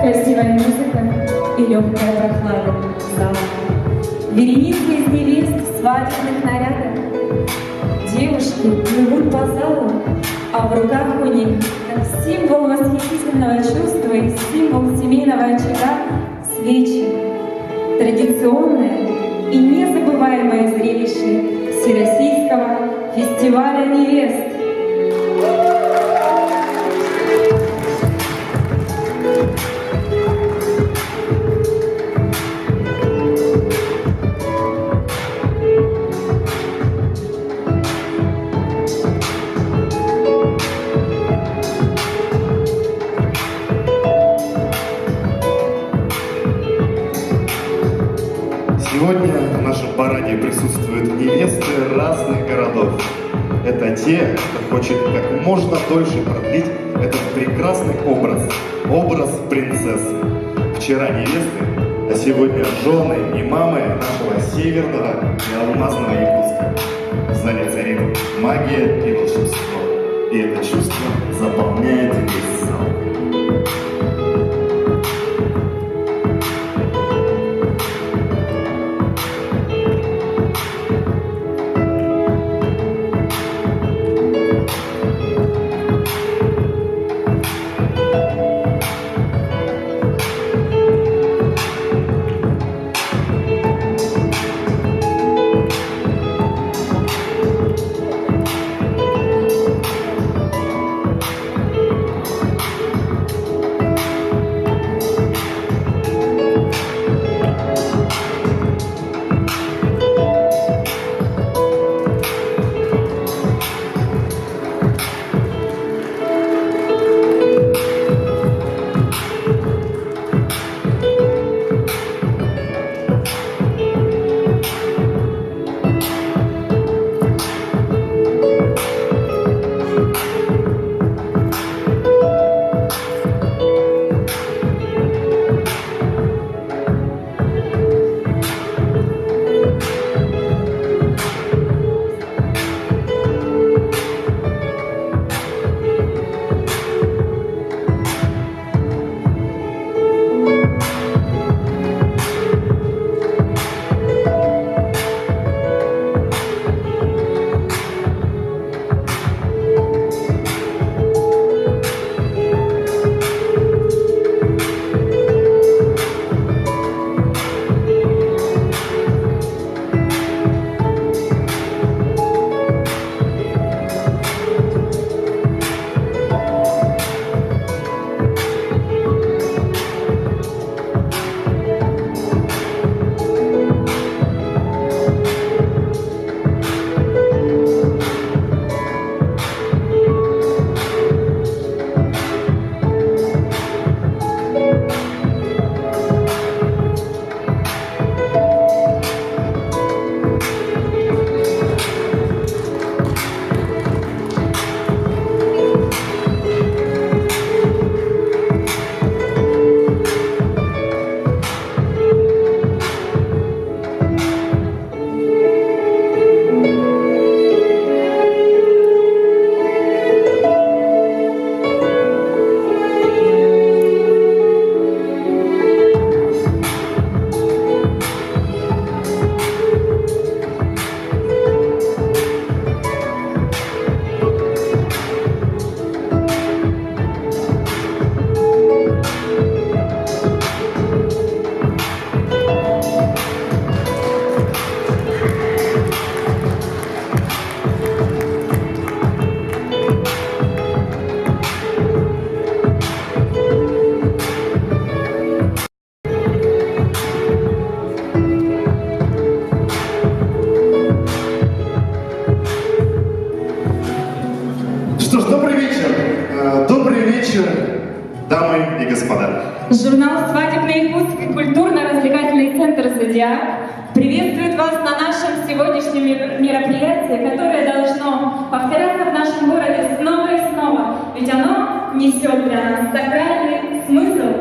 Красивая музыка и легкая прохлада зала. Вереница из невест в свадебных нарядах. Девушки плывут по залу, а в руках у них, как символ восхитительного чувства и символ семейного очага, свечи. Традиционное и незабываемое зрелище Всероссийского фестиваля невест. Сегодня в нашем параде присутствуют невесты разных городов. Это те, кто хочет как можно дольше продлить этот прекрасный образ принцессы. В вчера невесты, а сегодня жены и мамы нашего северного и алмазного Якутска. В зале царит магия и волшебство. И это чувство заполняет весь зал. дамы и господа. Журнал «Свадебный Якутск» и культурно-развлекательный центр «Зодиак» приветствует вас на нашем сегодняшнем мероприятии, которое должно повторяться в нашем городе снова и снова, ведь оно несет для нас сакральный смысл.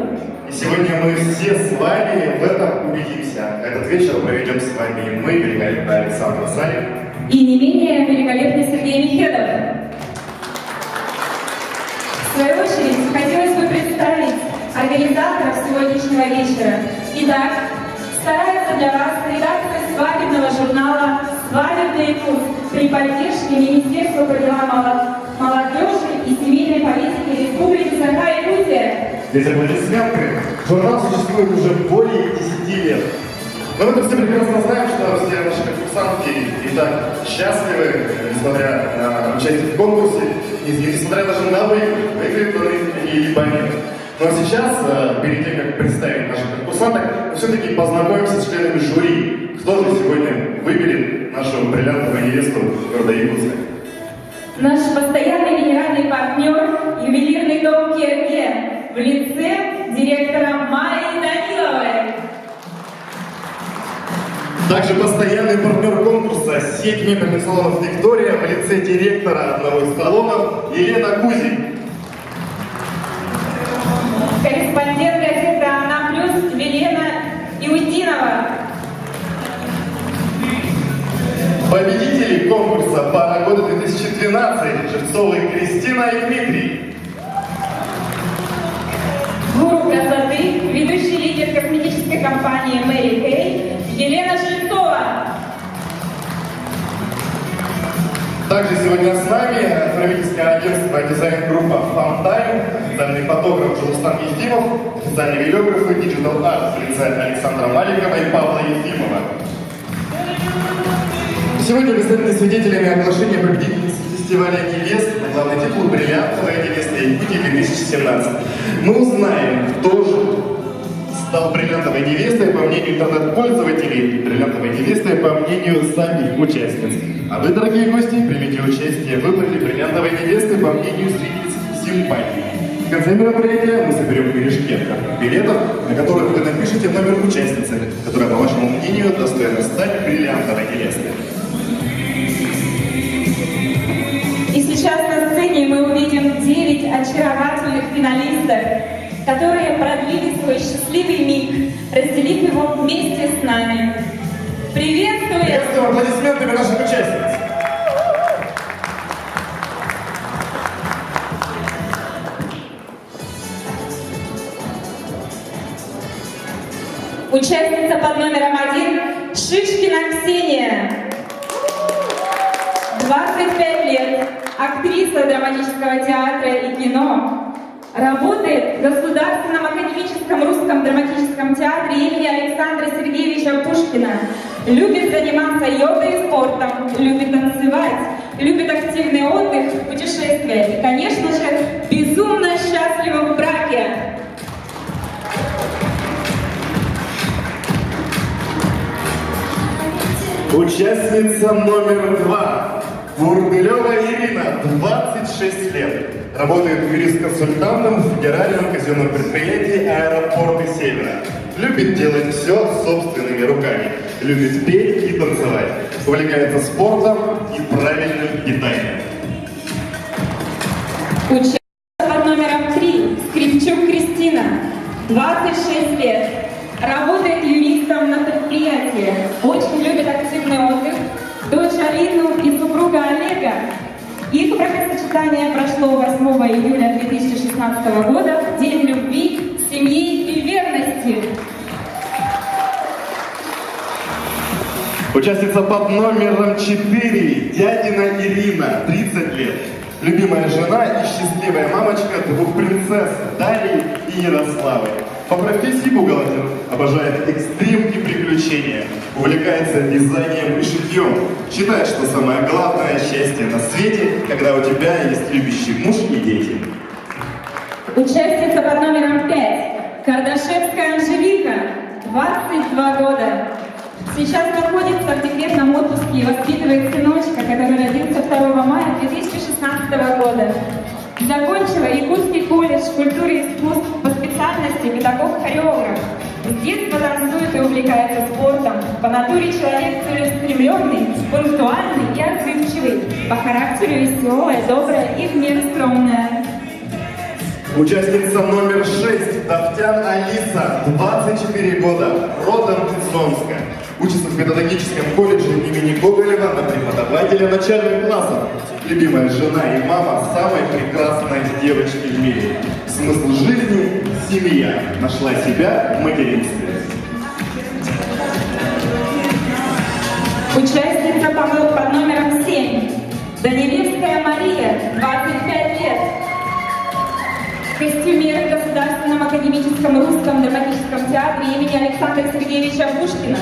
И сегодня мы все с вами в этом убедимся. Этот вечер проведем с вами мы, великолепный Александр Санев. И не менее великолепный Сергей Михедов. В свою очередь, хотелось бы представить организаторов сегодняшнего вечера. Итак, старается для вас редакция свадебного журнала «Свадебный Якутск» при поддержке Министерства по делам молодежи и семейной политики Республики Саха-Якутия. Здесь аплодисменты. Журнал существует уже более 10 лет. Но мы все прекрасно знаем, что все наши конкурсантки и так счастливы, несмотря на участие в конкурсе, несмотря даже на выигранные либо нет. Но сейчас, перед тем, как представить наших конкурсанток, мы все-таки познакомимся с членами жюри. Кто же сегодня выберет нашу бриллиантовую невесту города Якутска? Наш постоянный генеральный партнер, ювелирный дом Керге, в лице директора Марии Даниловой. Также постоянный партнер конкурса сеть мебельных салонов «Виктория» в лице директора одного из салонов Елена Кузик. Корреспондент газеты «Она Плюс» Победители конкурса «Пара года 2012» Живцовы Кристина и Дмитрий. Гуру красоты, ведущий лидер косметической компании Мэри Кей Елена Жильцова. Также сегодня с нами правительственное агентство дизайн-группа «Фантайм», официальный фотограф Жулстан Ефимов, официальные видеографы Digital Art в лице Александра Маликова и Павла Ефимова. Сегодня вы станете свидетелями оглашения победительницы фестиваля невест на главный титул «Бриллиантовая невеста Якутии 2017». Мы узнаем, кто же стал бриллиантовой невестой по мнению интернет-пользователей и бриллиантовой невестой по мнению самих участниц. А вы, дорогие гости, примите участие в выборе бриллиантовой невесты по мнению зрительниц симпатии. В конце мероприятия мы соберем корешки от билетов, на которых вы напишите номер участницы, которая, по вашему мнению, достойна стать бриллиантовой невестой. И сейчас на сцене мы увидим 9 очаровательных финалисток, которые продлили свой счастливый миг, разделив его вместе с нами. Приветствуем! Приветствуем аплодисментами наших участниц! Участница под номером 1 Шишкина Ксения. 25 лет, актриса драматического театра и кино. Работает в Государственном академическом русском драматическом театре имени Александра Сергеевича Пушкина. Любит заниматься йогой и спортом, любит танцевать, любит активный отдых, путешествия и, конечно же, безумно счастлива в браке. Участница номер 2. Бурдылева Ирина, 26 лет. Работает юрист-консультантом в Федеральном казенном предприятии «Аэропорты Севера». Любит делать все собственными руками. Любит петь и танцевать. Увлекается спортом и правильным питанием. Участница под номером 3 Скрипчук Кристина, 26 лет. Работает юристом на предприятии. Очень любит активный отдых. Дочь Алину и супруга Олега. Их бракосочетание прошло 8 июля 2016 года, День любви, семьи и верности. Участница под номером 4 Дядина Ирина, 30 лет. Любимая жена и счастливая мамочка двух принцесс Дарьи и Ярославы. По профессии бухгалтер, обожает экстрим и приключения, увлекается вязанием и шитьем. Считает, что самое главное счастье на свете, когда у тебя есть любящий муж и дети. Участница под номером 5 Кардашевская Анжелика, 22 года. Сейчас находится в декретном отпуске и воспитывает сыночка, который родился 2 мая 2016 года. Закончила Якутский колледж культуры и искусств по специальности педагог-хореограф. С детства танцует и увлекается спортом. По натуре человек целеустремленный, пунктуальный и отзывчивый. По характеру веселая, добрая и в меру скромная. Участница номер 6 Давтян Алиса, 24 года, родом из Омска. Учится в педагогическом колледже имени Гоголева на преподавателя начальных классов. Любимая жена и мама самой прекрасной девочки в мире. Смысл жизни – семья. Нашла себя в материнстве. Участница под номером 7 Данилевская Мария, 25 лет. Костюмер в Государственном академическом русском драматическом театре имени Александра Сергеевича Пушкина.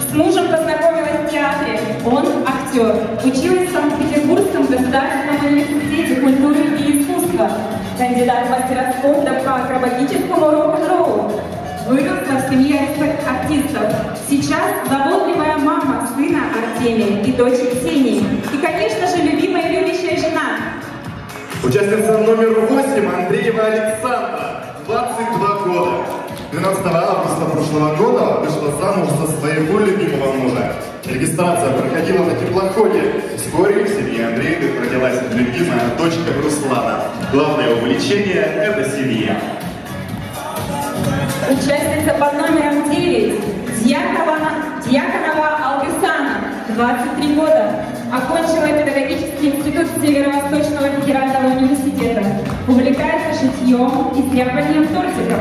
С мужем познакомилась в театре. Он актер. Училась в Санкт-Петербургском государственном университете культуры и искусства. Кандидат в мастера спорта по акробатическому рок-н-роллу. Выросла в семье артистов. Сейчас заботливая мама сына Артемия и дочери Ксении. И, конечно же, любимая и любящая жена. Участница номер 8 Андреева Александра, 22 года. 12 августа прошлого года вышла замуж за своего любимого мужа. Регистрация проходила на теплоходе. Вскоре в семье Андреевых родилась любимая дочка Руслана. Главное увлечение – это семья. Участница под номером 9 Дьяконова Алгысана, 23 года. шитьем и стряпанием тортиков.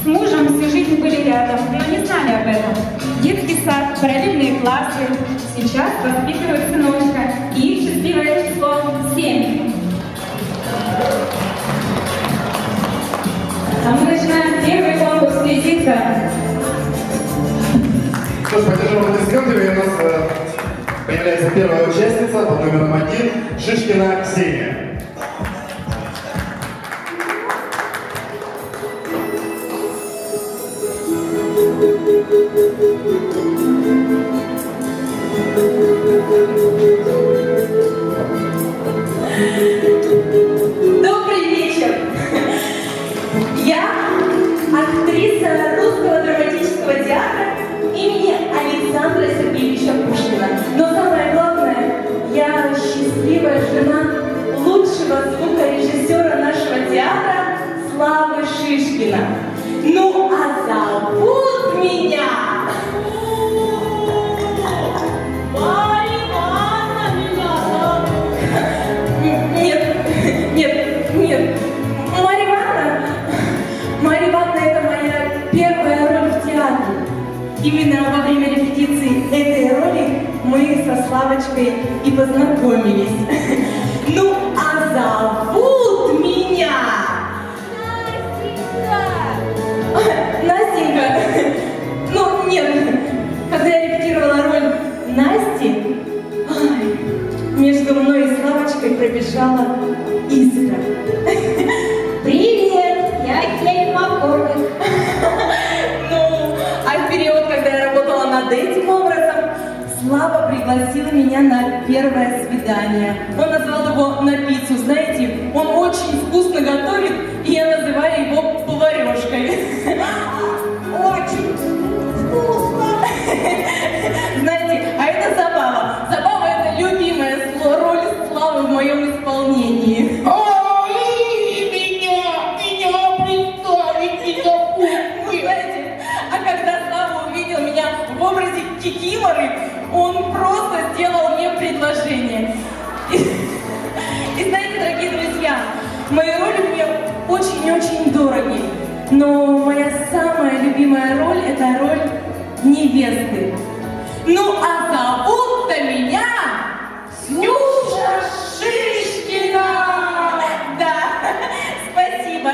С мужем всю жизнь были рядом, но не знали об этом. Детский сад, параллельные классы. Сейчас воспитывают сыночка и их счастливое число 7. А мы начинаем первый конкурс «Визитка». Что ж, поддержим аплодисментами, у нас появляется первая участница под номером 1 Шишкина Ксения. Добрый вечер! Я актриса Русского драматического театра имени Александра Сергеевича Пушкина. Но самое главное, я счастливая жена лучшего звукорежиссера нашего театра Славы Шишкина. Ну а зовут меня... Нет. Марья Ивановна — это моя первая роль в театре. Именно во время репетиции этой роли мы со Славочкой и познакомились. Ну, а зовут меня... Настенька. Ну, нет. Когда я репетировала роль Насти, между мной и Славочкой пробежала искра. Привет, я Келли Маккормик. Ну, а в период, когда я работала над этим образом, Слава пригласил меня на первое свидание. Он назвал его на пиццу, знаете, он очень вкусно готовит, и я называю его поварешкой. Очень вкусно. Знаете, а это забава. Забава — это любимая роль Славы в моем исполнении. Знаете, а когда Слава увидел меня в образе Кикиморы, он просто сделал мне предложение. И знаете, дорогие друзья, мои роли мне очень-очень дороги. Но моя самая любимая роль — это роль невесты. Ну а зовут-то меня Нюша Шишкина! Да, спасибо.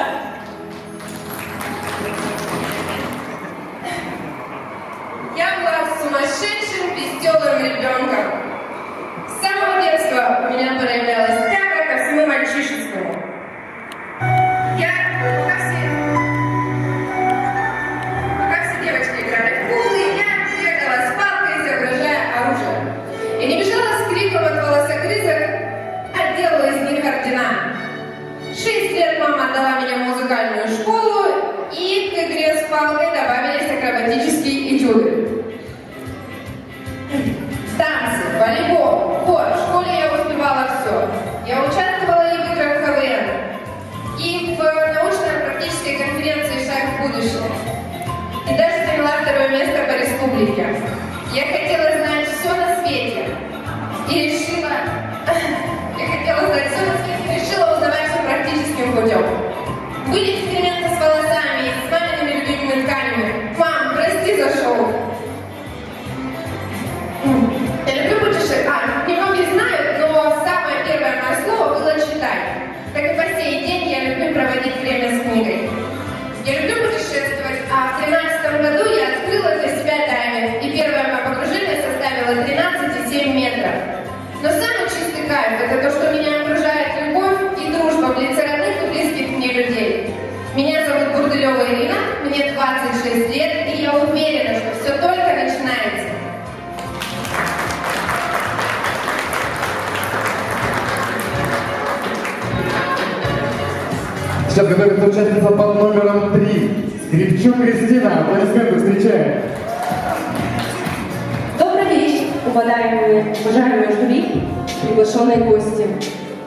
Я была сумасшедшим, веселым ребенком. С самого детства у меня проявлялась тяга ко всему мальчишескому. Пока все девочки играли в пулы, я бегала с палкой, изображая оружие. И не бежала с криком от волосогрызок, а делала из них ордена. 6 лет мама отдала меня в музыкальную школу, и к игре с палкой добавились акробатические этюды. Танцы, волейбол, хор. В школе я успевала все. Я участвовала и в играх КВН, и в научно-практической конференции «Шаг в будущее». И даже заняла 2-е место по республике. Я хотела знать все на свете. И решила узнавать все практическим путем. Были эксперименты с волосами и с мамиными любимыми тканями. Мам, прости за шоу. Я люблю путешествовать. Немногие знают, но самое первое мое слово было читать. Так и по сей день я люблю проводить время с книгой. Я люблю путешествовать, а в 2013 году я открыла для себя таймер, и первое мое погружение составило 13,7 метров. Но самый чистый кайф — это то, что меня окружает любовь и дружба в лице родных и близких мне людей. Меня зовут Бурдылева Ирина, мне 26 лет, и я уверена, что все только начинается. Сейчас готовится участница под номером 3. Скрипчук Кристина. Аплодисменты встречаем. Добрый вечер, уважаемые жюри, приглашенные гости.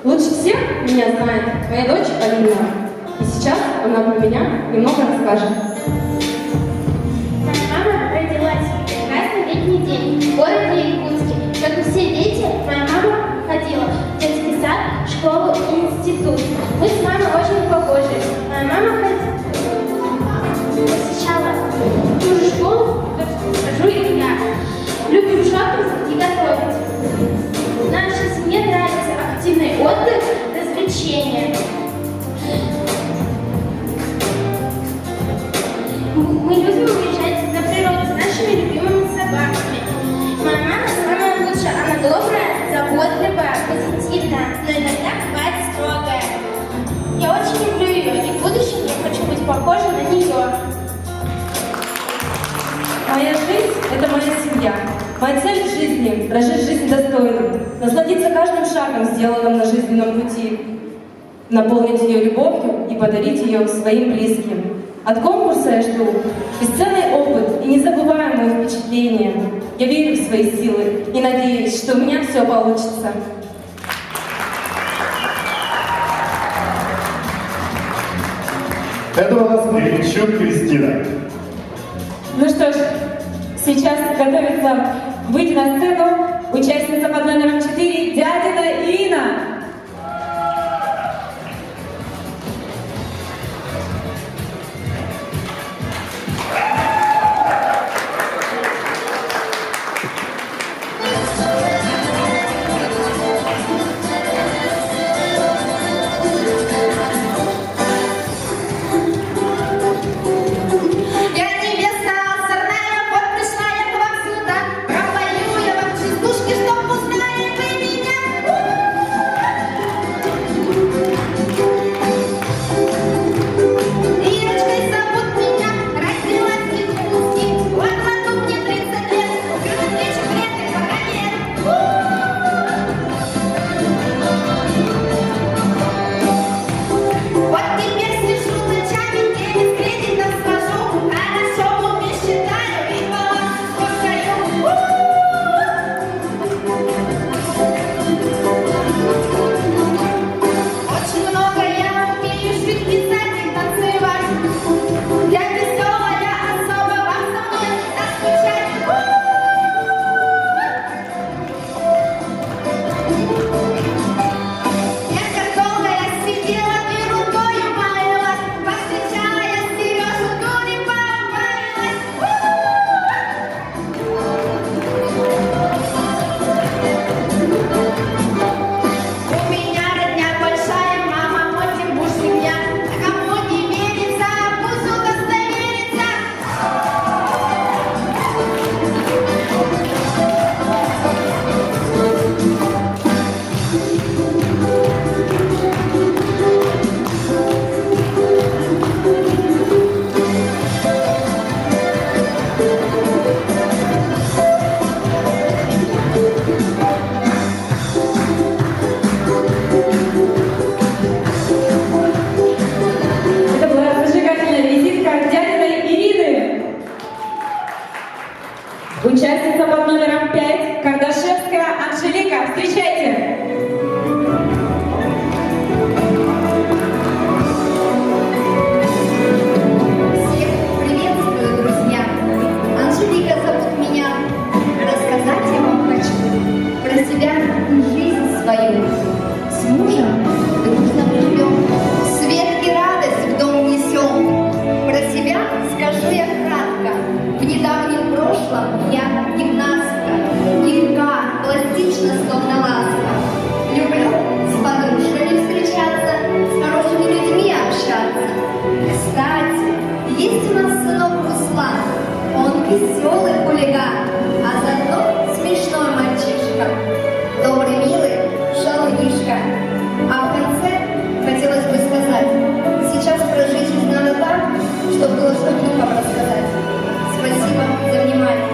Лучше всех меня знает моя дочь Алина. И сейчас она про меня немного расскажет. Моя мама родилась в прекрасный летний день в городе Якутске. Как и все дети, моя мама ходила в детский сад, школу и институт. Мы с мамой очень похожи. Моя мама но иногда бывает строгая. Я очень люблю ее, и в будущем я хочу быть похожа на нее. Моя жизнь – это моя семья. Моя цель в жизни – прожить жизнь достойно, насладиться каждым шагом, сделанным на жизненном пути, наполнить ее любовью и подарить ее своим близким. От конкурса я жду бесценный опыт и незабываемые впечатления. Я верю в свои силы и надеюсь, что у меня все получится. Это у нас Гринчук Кристина. Ну что ж, сейчас готовится выйти на сцену участница под номером 4 Дядина Ирина. Участница под номером 5 Кардашевская Анжелика. Встречайте! Всех приветствую, друзья! Анжелика зовут меня. Рассказать я вам хочу про себя и жизнь свою. С мужем дружно живем, свет и радость в дом несем. Про себя скажу я кратко. В недавнем прошлом я гимнастка, гибка, пластична, словно ласка. Люблю с подружками встречаться, с хорошими людьми общаться. Кстати, есть у нас сынок Руслан, он веселый хулиган, а зато смешной мальчишка, добрый, милый шалунишка. А в конце хотелось бы сказать, сейчас про жизнь надо так, чтобы было что внукам рассказать. Спасибо за внимание.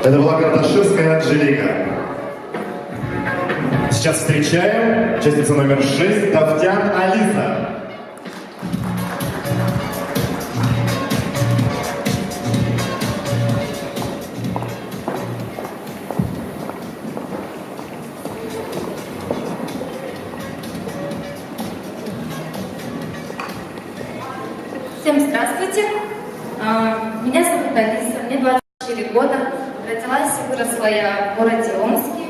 Это была Кардашевская Анжелика. Сейчас встречаем участница номер 6 Давтян Алиса. Всем здравствуйте. Меня зовут Алиса, мне 24 года. Родилась и выросла я в городе Омске.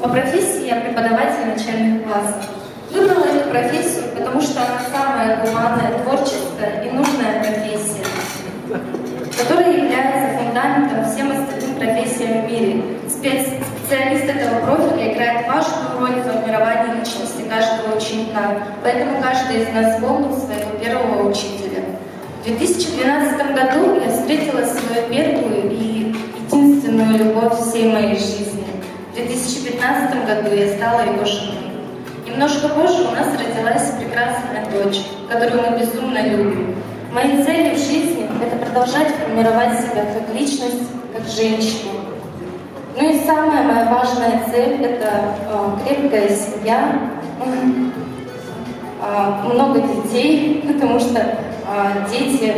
По профессии я преподаватель начальных классов. Выбрала эту профессию, потому что она самая гуманная, творческая и нужная профессия, которая является фундаментом всем остальным профессиям в мире. Специалист этого профиля играет важную роль в формировании личности каждого ученика, поэтому каждый из нас помнит своего первого учителя. В 2012 году я встретила свою первую и единственную любовь всей моей жизни. В 2015 году я стала его женой. Немножко позже у нас родилась прекрасная дочь, которую мы безумно любим. Мои цели в жизни – это продолжать формировать себя как личность, как женщину. Ну и самая моя важная цель – это крепкая семья, много детей, потому что дети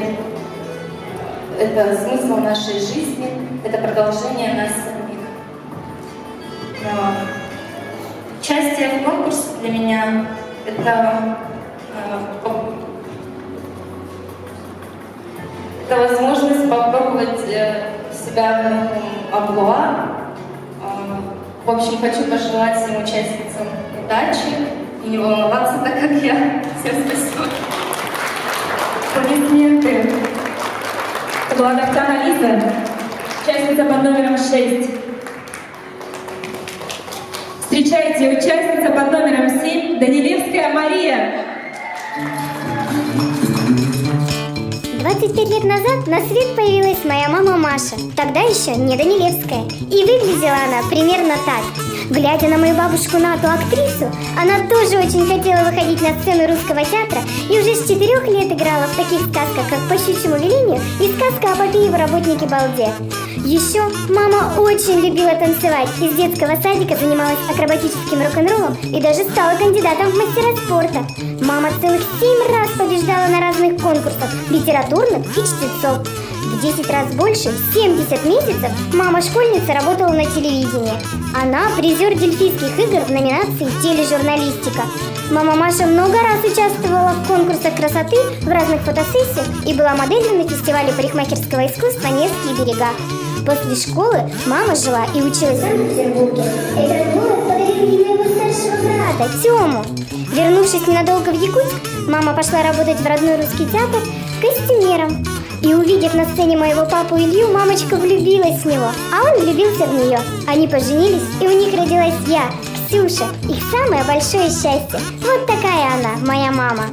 – это смысл нашей жизни, это продолжение нас самих. Участие в конкурсе для меня – это возможность попробовать себя в новом амплуа. В общем, хочу пожелать всем участницам удачи и не волноваться так, как я. Всем спасибо. Аплодисменты. Это была Дахтана Лиза, участница под номером 6. Встречайте, участница под номером 7, Данилевская Мария. 25 лет назад на свет появилась моя мама Маша, тогда еще не Данилевская. И выглядела она примерно так. Глядя на мою бабушку Нату, актрису, она тоже очень хотела выходить на сцену русского театра и уже с 4 лет играла в таких сказках, как «По щучьему велению» и сказка о попе и работнике Балде. Еще мама очень любила танцевать и с детского садика занималась акробатическим рок-н-роллом и даже стала кандидатом в мастера спорта. Мама целых 7 раз побеждала на разных конкурсах, литературных и чтецов. В 10 раз больше, 70 месяцев, мама-школьница работала на телевидении. Она призер Дельфийских игр в номинации «Тележурналистика». Мама Маша много раз участвовала в конкурсах красоты, в разных фотосессиях и была моделью на фестивале парикмахерского искусства «Невские берега». После школы мама жила и училась в Санкт-Петербурге. Этот город подарили моего старшего брата, Тему. Вернувшись ненадолго в Якутск, мама пошла работать в родной русский театр костюмером. И увидев на сцене моего папу Илью, мамочка влюбилась в него, а он влюбился в нее. Они поженились, и у них родилась я, Ксюша, их самое большое счастье. Вот такая она, моя мама.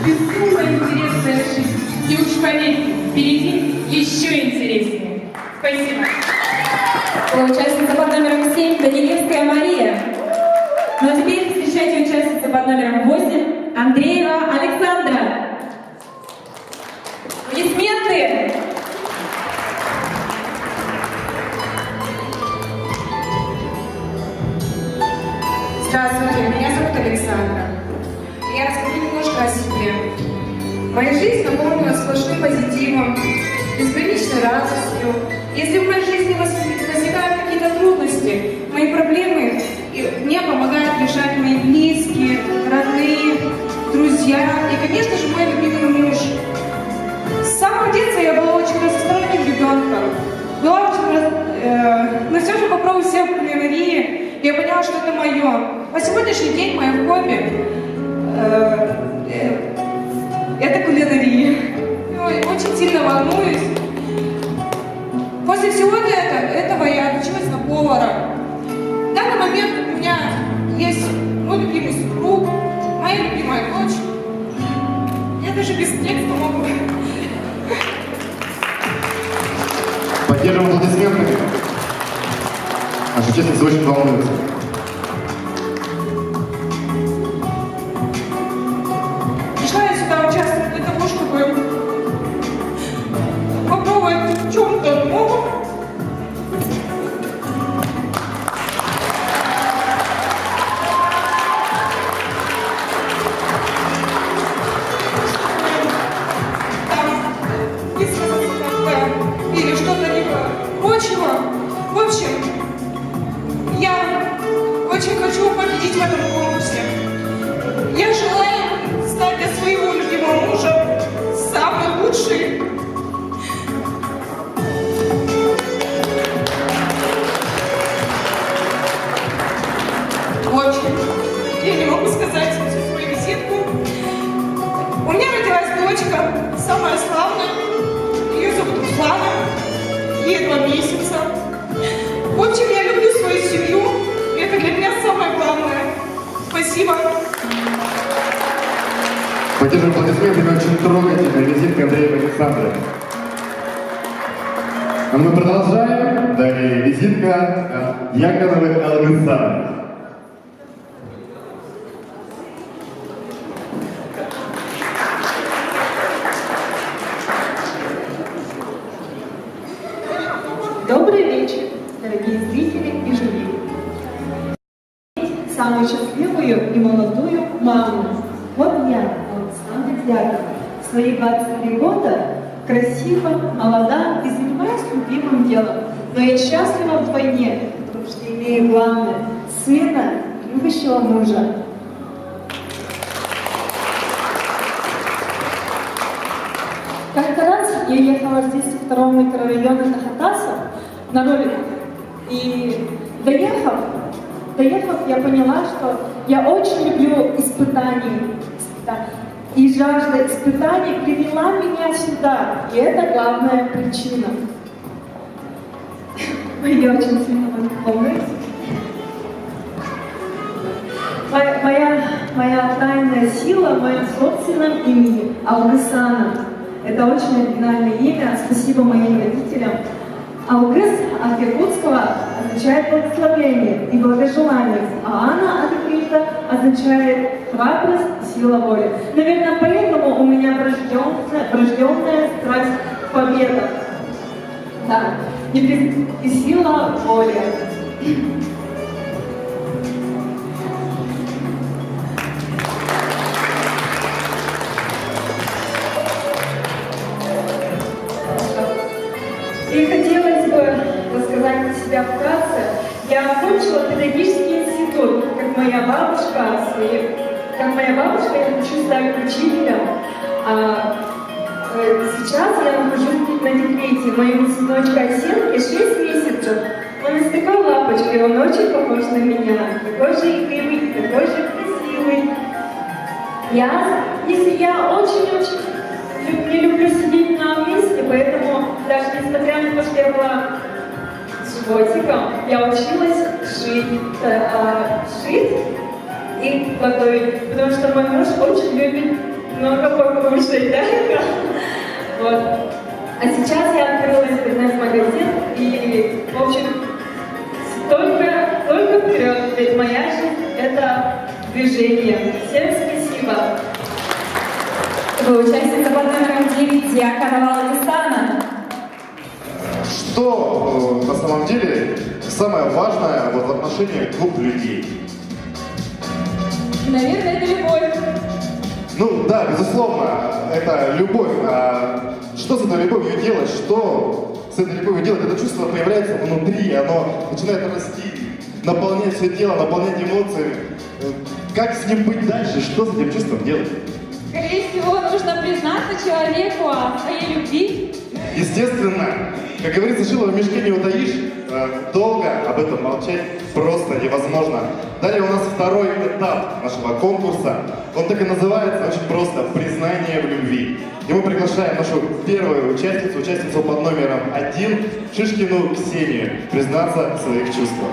Безумно интересная жизнь. И уж поверьте, впереди еще интереснее. Спасибо. Участница под номером 7 Данилевская Мария. Ну а теперь встречайте участницу под номером 8 Андреева Александра. Аплодисменты. Здравствуйте, меня зовут Александра. Я расскажу немножко о себе. Моя жизнь наполнена сплошным позитивом, безграничной радостью. Если в моей жизни возникают какие-то трудности, мои проблемы, мне помогают решать мои близкие, родные, друзья и, конечно же, мой любимый муж. С самого детства я была очень разносторонним ребенком. Но все же попробовала себя в кулинарии. Я поняла, что это мое. По сегодняшний день мое хобби это кулинария. Я очень сильно волнуюсь. После всего этого я отучилась на повара. В данный момент у меня есть мой любимый супруг, моя любимая дочь. Я даже без текста могу. Поддерживаем аплодисменты. Наша участница очень волнуется. Пришла я сюда участвовать для того, чтобы попробовать в чем-то новом. Или что-то либо прочего. В общем, я Поддержим аплодисментами очень трогательная визитка Андрея и Александра. А мы продолжаем. Далее визитка от Яковлевой Алгысана. Добрый вечер, дорогие зрители и жюри. Самую счастливую и молодую маму. Вот я, Александра Дьякова, в свои 23 года красива, молода и занимаюсь любимым делом. Но я счастлива вдвойне, потому что имею главное – сына, любящего мужа. Как-то раз я ехала здесь со 2-го микрорайона Тахатаса на роликах, и доехав, я поняла, что я очень люблю испытания. И жажда испытаний привела меня сюда, и это главная причина. Я очень сильно волнуюсь. Моя тайная сила в моем собственном имени – Алгысана. Это очень оригинальное имя, спасибо моим родителям. Алгыс от якутского означает благословение и благожелание, а Анна от иврита означает храбрость и сила воли. Наверное, поэтому у меня врожденная страсть к победам. Да, и сила воли. И хотелось бы рассказать про себя вкратце. Я окончила педагогический институт, как моя бабушка, я хочу стать учителем. Сейчас я нахожусь на декрете. Моему сыночку Арсенке 6 месяцев. Он из такой лапочки, он очень похож на меня. Такой же игривый, такой же красивый. Я очень не люблю сидеть на месте, поэтому даже несмотря на то, что я была животиком, я училась шить и готовить, потому что мой муж очень любит много покушать, да? Вот. А сейчас я открыла интернет-магазин и, в общем, только вперед, ведь моя жизнь – это движение. Всем спасибо. Вы участница под номером 9 Дьяконова Алгысана. Что на самом деле самое важное в отношениях двух людей? Наверное, это любовь. Ну да, безусловно, это любовь. А что с этой любовью делать? Что с этой любовью делать? Это чувство появляется внутри, оно начинает расти, наполнять все тело, наполнять эмоциями. Как с ним быть дальше? Что с этим чувством делать? Скорее всего, нужно признаться человеку о своей любви. Естественно, как говорится, шило в мешке не утаишь, долго об этом молчать просто невозможно. Далее у нас второй этап нашего конкурса. Он так и называется, очень просто – «Признание в любви». И мы приглашаем нашу первую участницу под номером 1, Шишкину Ксению, признаться в своих чувствах.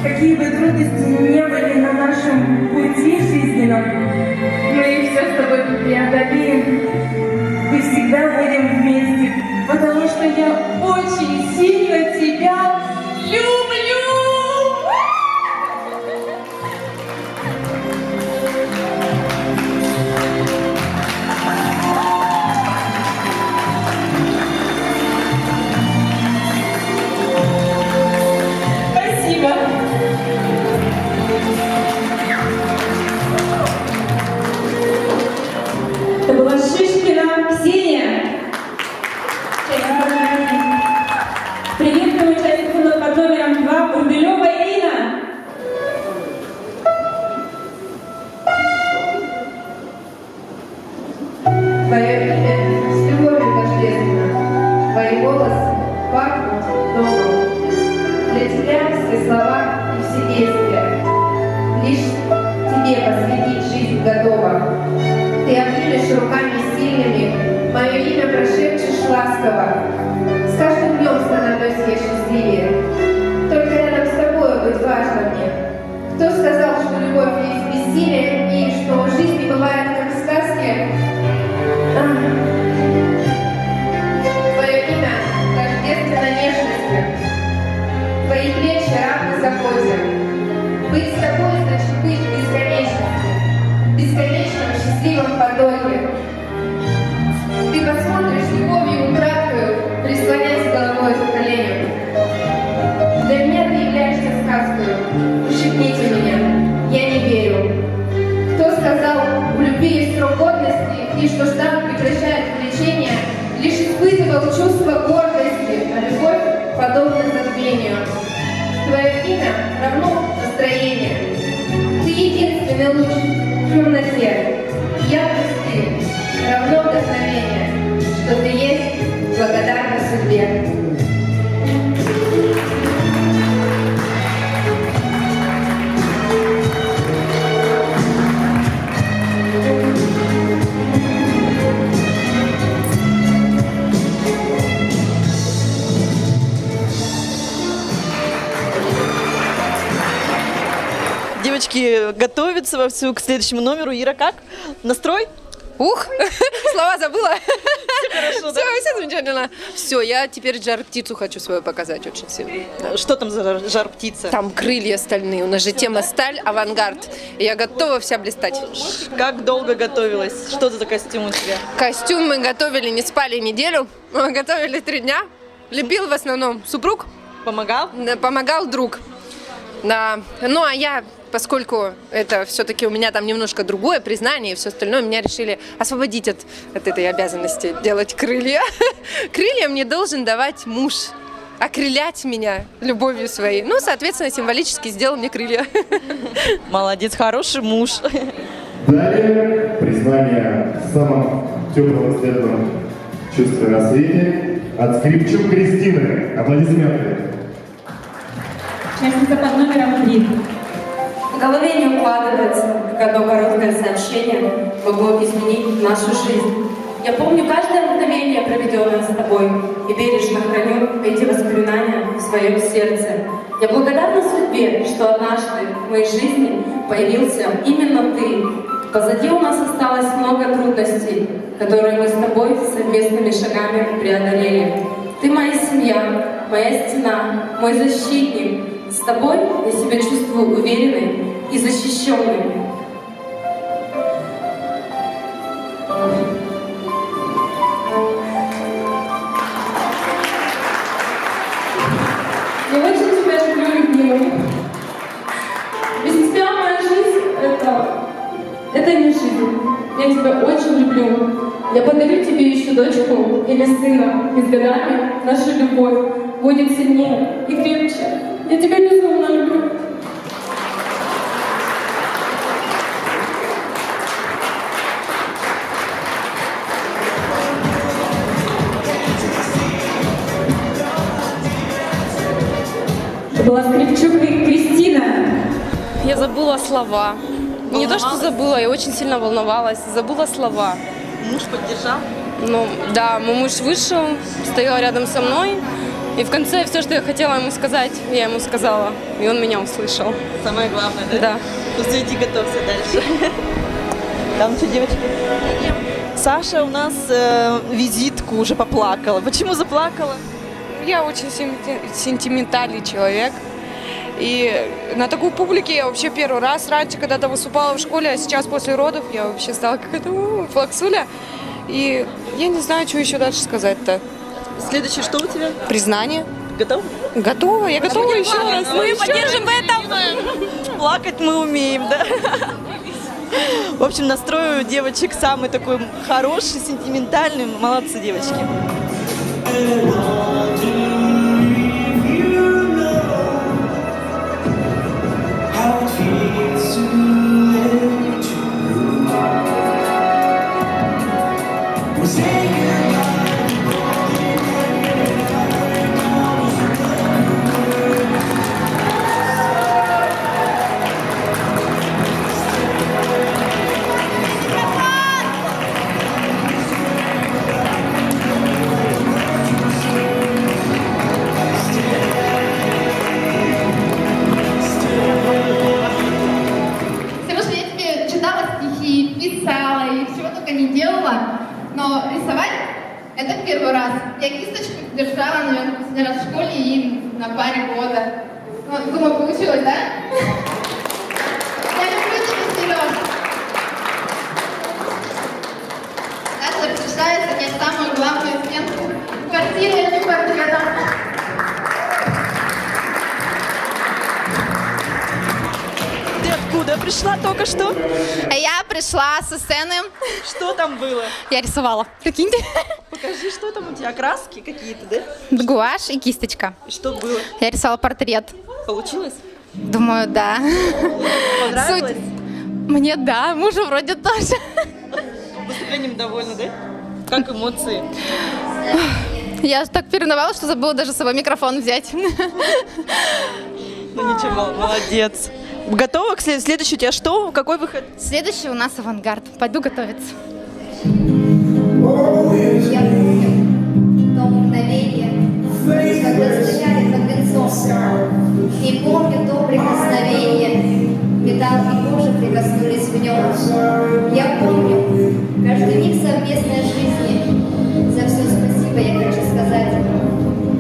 Какие бы трудности ни были на нашем пути жизненном, мы все с тобой преодолеем. Мы всегда будем вместе, потому что я очень сильно тебя люблю! Спасибо! Это была Шишкина Ксения. Приветствую участницу под номером 2 Бурбелева Ирина. Твое имя с любовью божественно, твой голос пахнут домом. Для тебя все слова и все действия. Лишь тебе посвятить жизнь готова. Ты обнимешь руками сильными, мое имя прошепчешь ласково. С каждым днем становлюсь я счастливее. Только рядом с тобой быть важно мне. Кто сказал, что любовь есть убедили, и что жизнь не бывает как в сказке. Твое имя рождественно нежности. Твои плечи равны заботе. Быть с тобой значит быть в бесконечности, в бесконечном счастливом потоке. Ты посмотришь любовью украдкою, прислонясь головой к коленям. Для меня ты являешься сказкой. Ущипните меня, я не верю. Кто сказал, у любви есть срок годности, и что штамп прекращает влечение, лишь испытывал чувство гордости, а любовь подобна забвению. Твое имя равно настроению. Ты единственный луч в темноте. Яркость ты равно вдохновение, что ты есть благодарна судьбе. Девочки готовятся вовсю к следующему номеру. Ира, как? Настрой? Ух, слова забыла. Хорошо, да? Все замечательно. Все, я теперь жар-птицу хочу свою показать очень сильно. Что там за жар-птица? Там крылья стальные. У нас же тема сталь, авангард. Я готова вся блистать. Как долго готовилась? Что это за костюм у тебя? Костюм мы готовили, не спали неделю. Мы готовили 3 дня. Лепил в основном супруг. Помогал? Помогал друг. Да. Ну, а я, поскольку это все-таки у меня там немножко другое признание и все остальное, меня решили освободить от этой обязанности делать крылья. Крылья мне должен давать муж, окрылять меня любовью своей. Ну, соответственно, символически сделал мне крылья. Молодец, хороший муж. Далее признание в самом теплом светлом чувстве на свете от Скрипчук Кристины. Аплодисменты. Участница под номером 3. В голове не укладывается, как одно короткое сообщение могло изменить нашу жизнь. Я помню каждое мгновение, проведенное с тобой, и бережно храню эти воспоминания в своем сердце. Я благодарна судьбе, что однажды в моей жизни появился именно ты. Позади у нас осталось много трудностей, которые мы с тобой совместными шагами преодолели. Ты моя семья, моя стена, мой защитник. С тобой я себя чувствую уверенной и защищенной. Я очень тебя люблю, любимый. Без тебя моя жизнь это не жизнь. Я тебя очень люблю. Я подарю тебе еще дочку или сына, и с годами наша любовь будет сильнее и крепче. Я тебя безумно люблю. Это была Скрипчук Кристина. Я забыла слова. Не то, что забыла, я очень сильно волновалась. Забыла слова. Муж поддержал? Ну, да, мой муж вышел, стоял рядом со мной. И в конце все, что я хотела ему сказать, я ему сказала. И он меня услышал. Самое главное, да? Да. Ну все, иди готовься дальше. Там что, девочки? Саша у нас визитку уже поплакала. Почему заплакала? Я очень сентиментальный человек. И на такой публике я вообще первый раз. Раньше когда-то выступала в школе, а сейчас после родов я вообще стала какая-то флаксуля. И я не знаю, что еще дальше сказать-то. Следующее что у тебя? Признание. Готова? Готова. Я готова еще раз. Мы поддержим в этом. Плакать мы умеем, да? В общем, настрой у девочек самый такой хороший, сентиментальный. Молодцы, девочки. Я кисточку держала, наверное, последний раз в школе и на паре года. Ну, думаю, получилось, да? Я люблю тебя, Сережа. Дальше пришла занять самую главную стенку квартиры или портрета. Ты откуда пришла только что? Я пришла со сцены. Что там было? Я рисовала. Прикиньте. Покажи, что там у тебя, краски какие-то, да? Гуашь и кисточка. И что было? Я рисовала портрет. Получилось? Думаю, да. Понравилось? Мне да, мужу вроде тоже. Выступлением довольна, да? Как эмоции? Я так переновала, что забыла даже с собой микрофон взять. Ну ничего, молодец. Готова к следующему? У тебя что? Какой выход? Следующий у нас авангард. Пойду готовиться. Я помню то мгновение, когда стояли под венцом. И помню то прикосновение, металл и кожа прикоснулись в нем. Я помню каждый миг совместной жизни. За все спасибо я хочу сказать.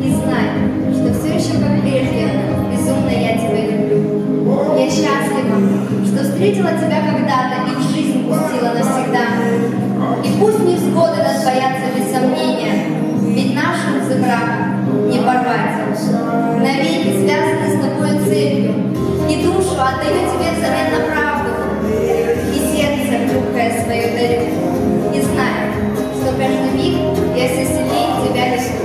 И знай, что все еще как прежде, безумно я тебя люблю. Я счастлива, что встретила тебя когда-то и в жизнь пустила навсегда. И пусть невзгоды нас боятся без сомнения, ведь нашим узы брака не порвать. Навеки связаны с тобой целью, и душу отдаю тебе взамен на правду, и сердце хрупкое свое дарю. И знай, что каждый миг я все сильнее тебя люблю.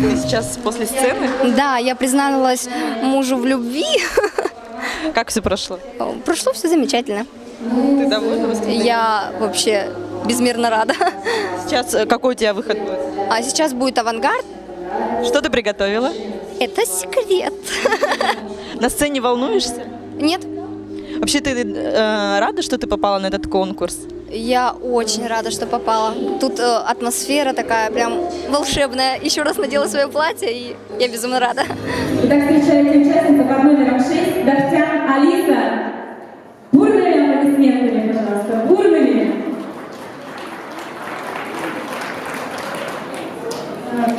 Ты сейчас после сцены? Да, я призналась мужу в любви. Как все прошло? Прошло все замечательно. Ты довольна выступлением? Я вообще безмерно рада. Сейчас какой у тебя выход будет? А сейчас будет авангард. Что ты приготовила? Это секрет. На сцене волнуешься? Нет. Вообще ты рада, что ты попала на этот конкурс? Я очень рада, что попала. Тут атмосфера такая прям волшебная. Еще раз надела свое платье, и я безумно рада. Итак, встречаете участницу под номером 6, Дахтян Алиса. Бурными аплодисментами, пожалуйста, бурными.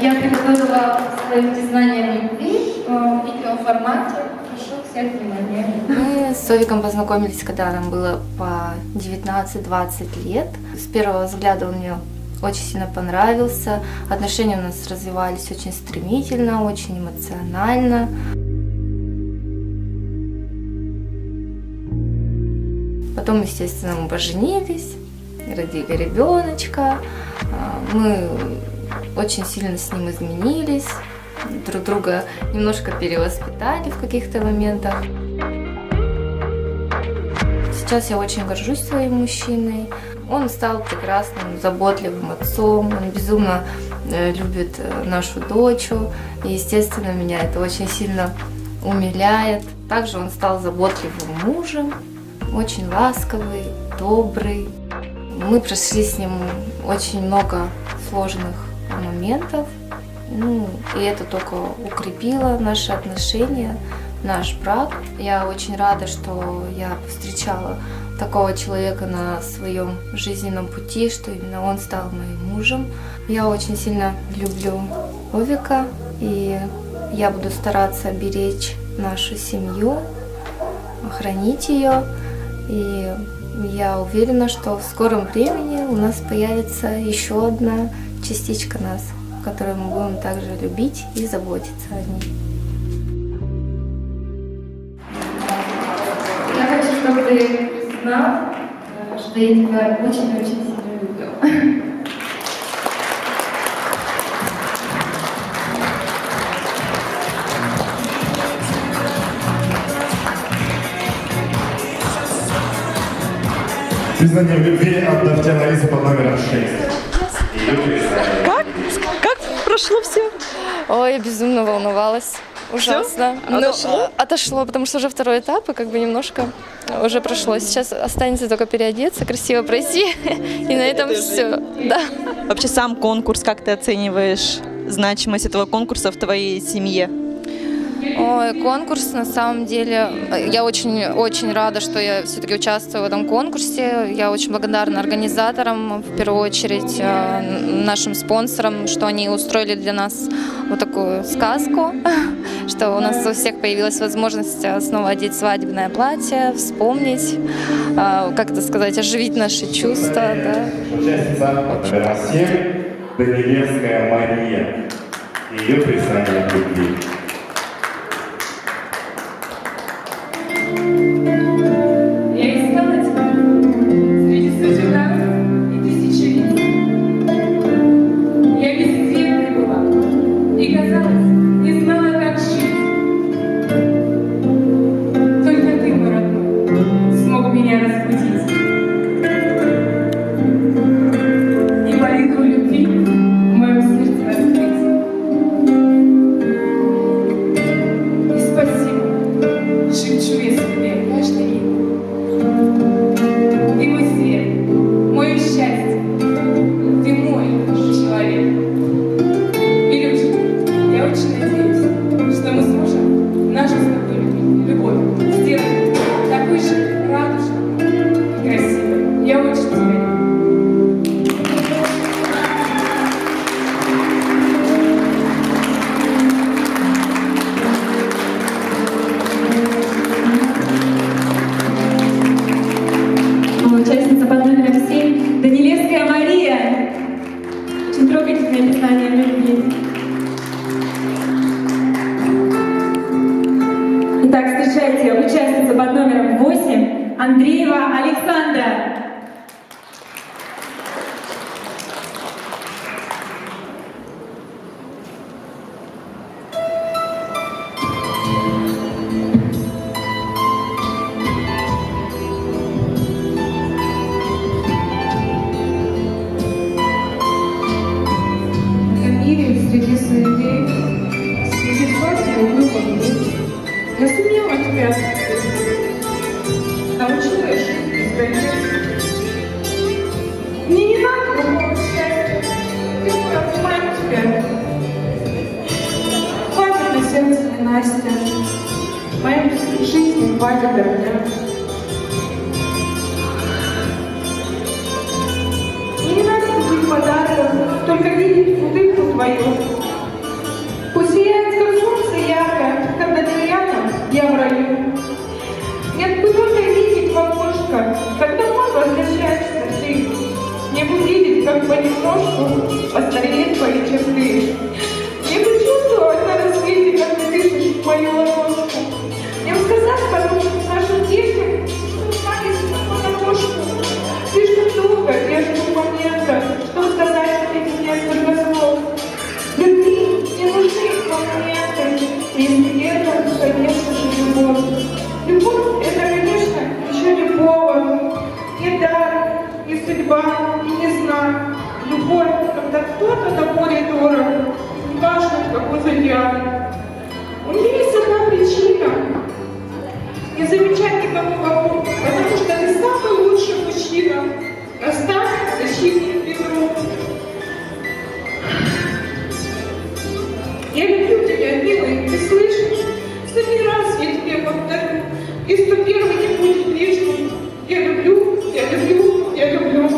Я приготовила свое признание в любви в видеоформате. Прошу всех внимания. Мы с Совиком познакомились, когда нам было по 19-20 лет. С первого взгляда он мне очень сильно понравился. Отношения у нас развивались очень стремительно, очень эмоционально. Потом, естественно, мы поженились, родили ребеночка. Мы очень сильно с ним изменились, друг друга немножко перевоспитали в каких-то моментах. Сейчас я очень горжусь своим мужчиной. Он стал прекрасным, заботливым отцом, он безумно любит нашу дочу, и, естественно, меня это очень сильно умиляет. Также он стал заботливым мужем, очень ласковый, добрый. Мы прошли с ним очень много сложных моментов, и это только укрепило наши отношения, наш брак. Я очень рада, что я встречала такого человека на своем жизненном пути, что именно он стал моим мужем. Я очень сильно люблю Овика, и я буду стараться беречь нашу семью, охранить ее. И я уверена, что в скором времени у нас появится еще одна частичка нас, которую мы будем также любить и заботиться о ней. Я хочу, чтобы ты знал, что я тебя очень-очень сильно люблю. Признание в любви от Дахтяна Алисы под номером 6. Как прошло все? Ой, я безумно волновалась. Ужасно. Отошло, потому что уже второй этап, и как бы немножко уже прошло. Сейчас останется только переодеться, красиво пройти, и на этом все. Да. Вообще сам конкурс, как ты оцениваешь значимость этого конкурса в твоей семье? Ой, конкурс, на самом деле, я очень рада, что я все-таки участвую в этом конкурсе. Я очень благодарна организаторам, в первую очередь нашим спонсорам, что они устроили для нас вот такую сказку, что у нас у всех появилась возможность снова одеть свадебное платье, вспомнить, как это сказать, оживить наши чувства. Да. Участница номер 7 Данилевская Мария и ее признание в любви. Я искала тебя среди сотен раз и тысячелетий. Я бесцветной была и, казалось, не знала, как жить. Только ты, мой родной, смог меня разбудить. И палитру любви в моем сердце раскрыть. И спасибо, шепчу я себе каждый миг. Ты мой свет, мое счастье, ты мой человек. Илюша, я очень надеюсь, что мы сможем нашу с тобой любовь сделать такой же радужной и красивой. Я очень тебя люблю. Участница под номером 7 Данилевская Мария. Очень трогательное описание любви. Итак, встречайте участницу под номером 8 Андреева Александра. Среди суеты, среди свадьбы и выборов, я сумела тебя отпустить. Научила жить без границ. Мне не надо другого счастья, я обнимаю тебя. Хватит на сердце ненастья, моей жизни хватит дорогая. Мне не надо никаких подарков, только видеть улыбку твою. Пусть сияет как солнце ярко, когда ты рядом, я в раю. Нет бы только видеть в окошко, когда он возвращаешься ты. Мне бы видеть, как понемножку постареют твои черты. Мне бы чувствовать на рассвете, как ты дышишь в мою ладошку. Мне бы сказать подружкам нашим детям, что знали свою ладошку. Слишком долго я жду момента, чтобы сказать эти несколько слов. Любви не нужны моменты, если это, конечно же, любовь. Любовь — это, конечно, еще не повод, не дар, не судьба и не знак. Любовь, когда кто-то до боли дорог, неважно, какой зодиак. У меня есть одна причина — не замечать никакого, потому что ты самый лучший мужчина. Оставь защитник Петру. Я люблю тебя, милый, ты слышишь? 100 раз я тебе повторю, и 101 не будет лишним. Я люблю, я люблю, я люблю.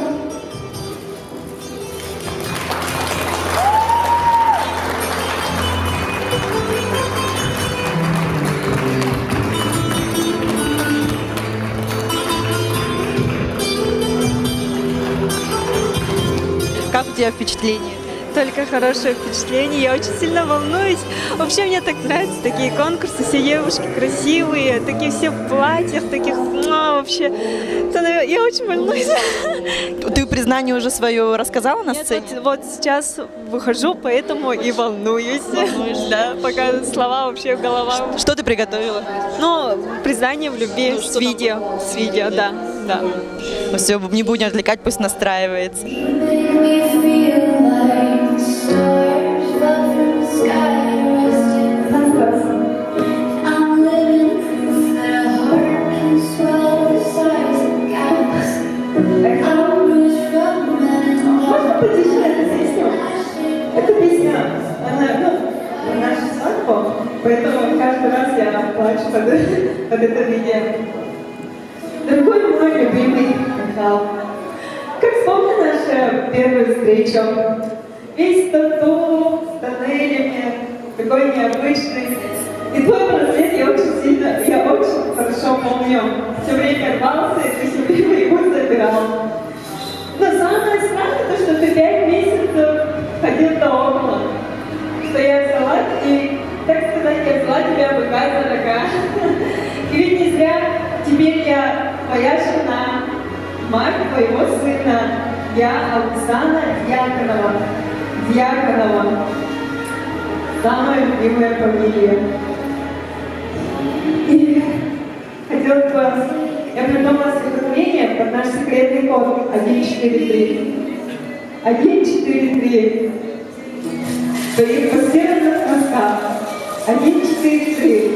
Как у тебя впечатление? Только хорошее впечатление, я очень сильно волнуюсь. Вообще мне так нравятся такие конкурсы, все девушки красивые, такие все в платьях, таких, вообще. Я очень волнуюсь. Ты признание уже свое рассказала на сцене? Вот сейчас выхожу, поэтому и волнуюсь. Да, пока слова вообще в головах. Что ты приготовила? Ну, признание в любви с видео, да. Ну все, не будем отвлекать, пусть настраивается. Анастасия. поэтому каждый раз я плачу под это видео. Дорогой мой любимый Михаил, как вспомню нашу первую встречу, весь тату с тоннелями, такой необычный. И твой браслет я очень хорошо помню. Все время рвался, и ты все время его забирал. Но самое странное то, что ты 5 месяцев ходил до около. Что я взяла, и, так сказать, я взяла тебя быка за рога. И ведь не зря теперь я твоя жена, мать твоего сына, я Оксана Дьяконова. Самая любимая фамилия. И хотела бы, я придумала стихотворение под наш секретный код 143. 143. В твоих постиранных носках. 143.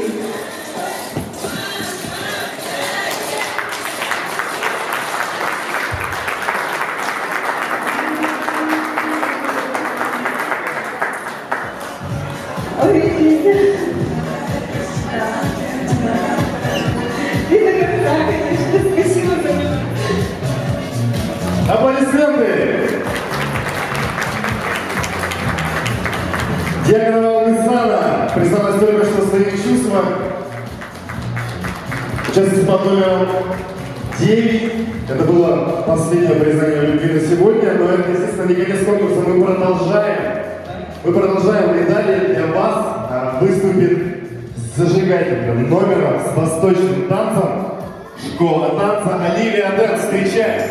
Аплодисменты! Дьяконова Оксана призналась только что в своих чувствах. Участница под номером 9. Это было последнее признание любви на сегодня, но это, естественно, не конец конкурса. Мы продолжаем, и далее для вас выступит с зажигательным номером, с восточным танцем школа танца Оливия Дэнс. Встречаем!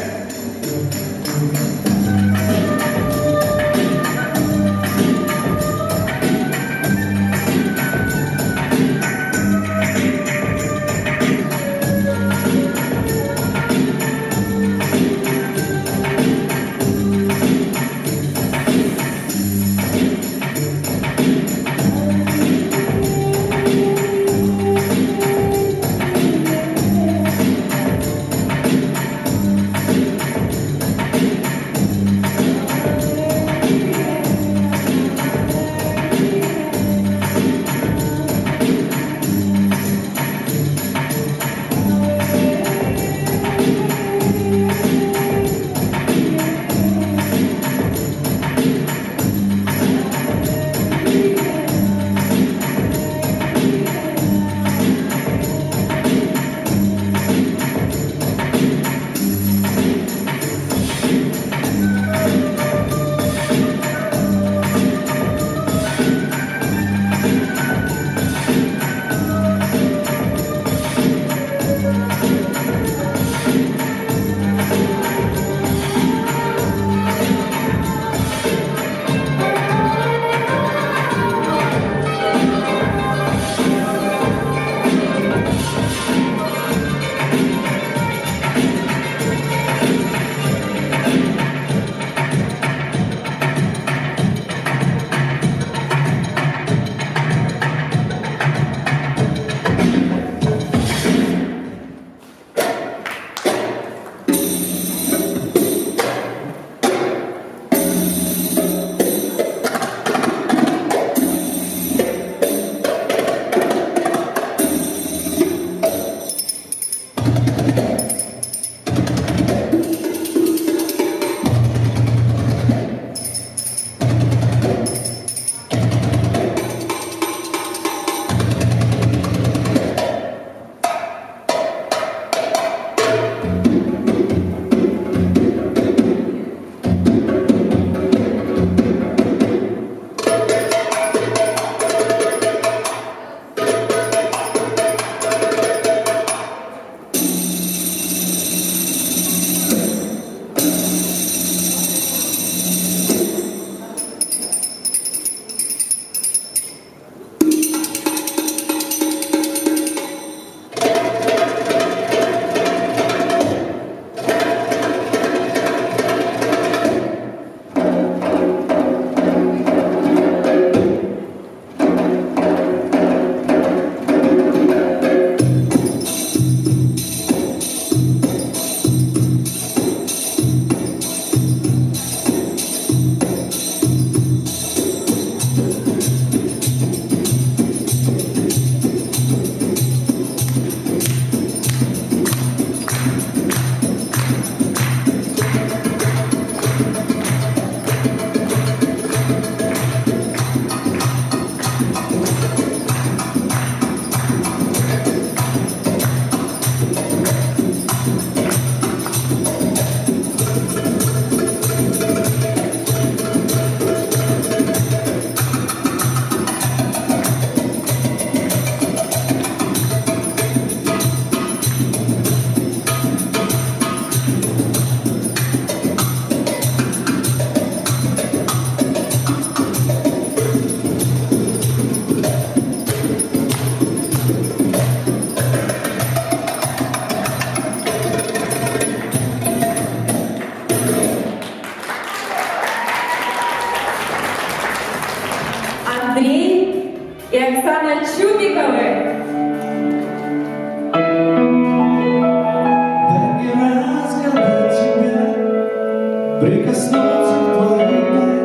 Оксана Чубиковой.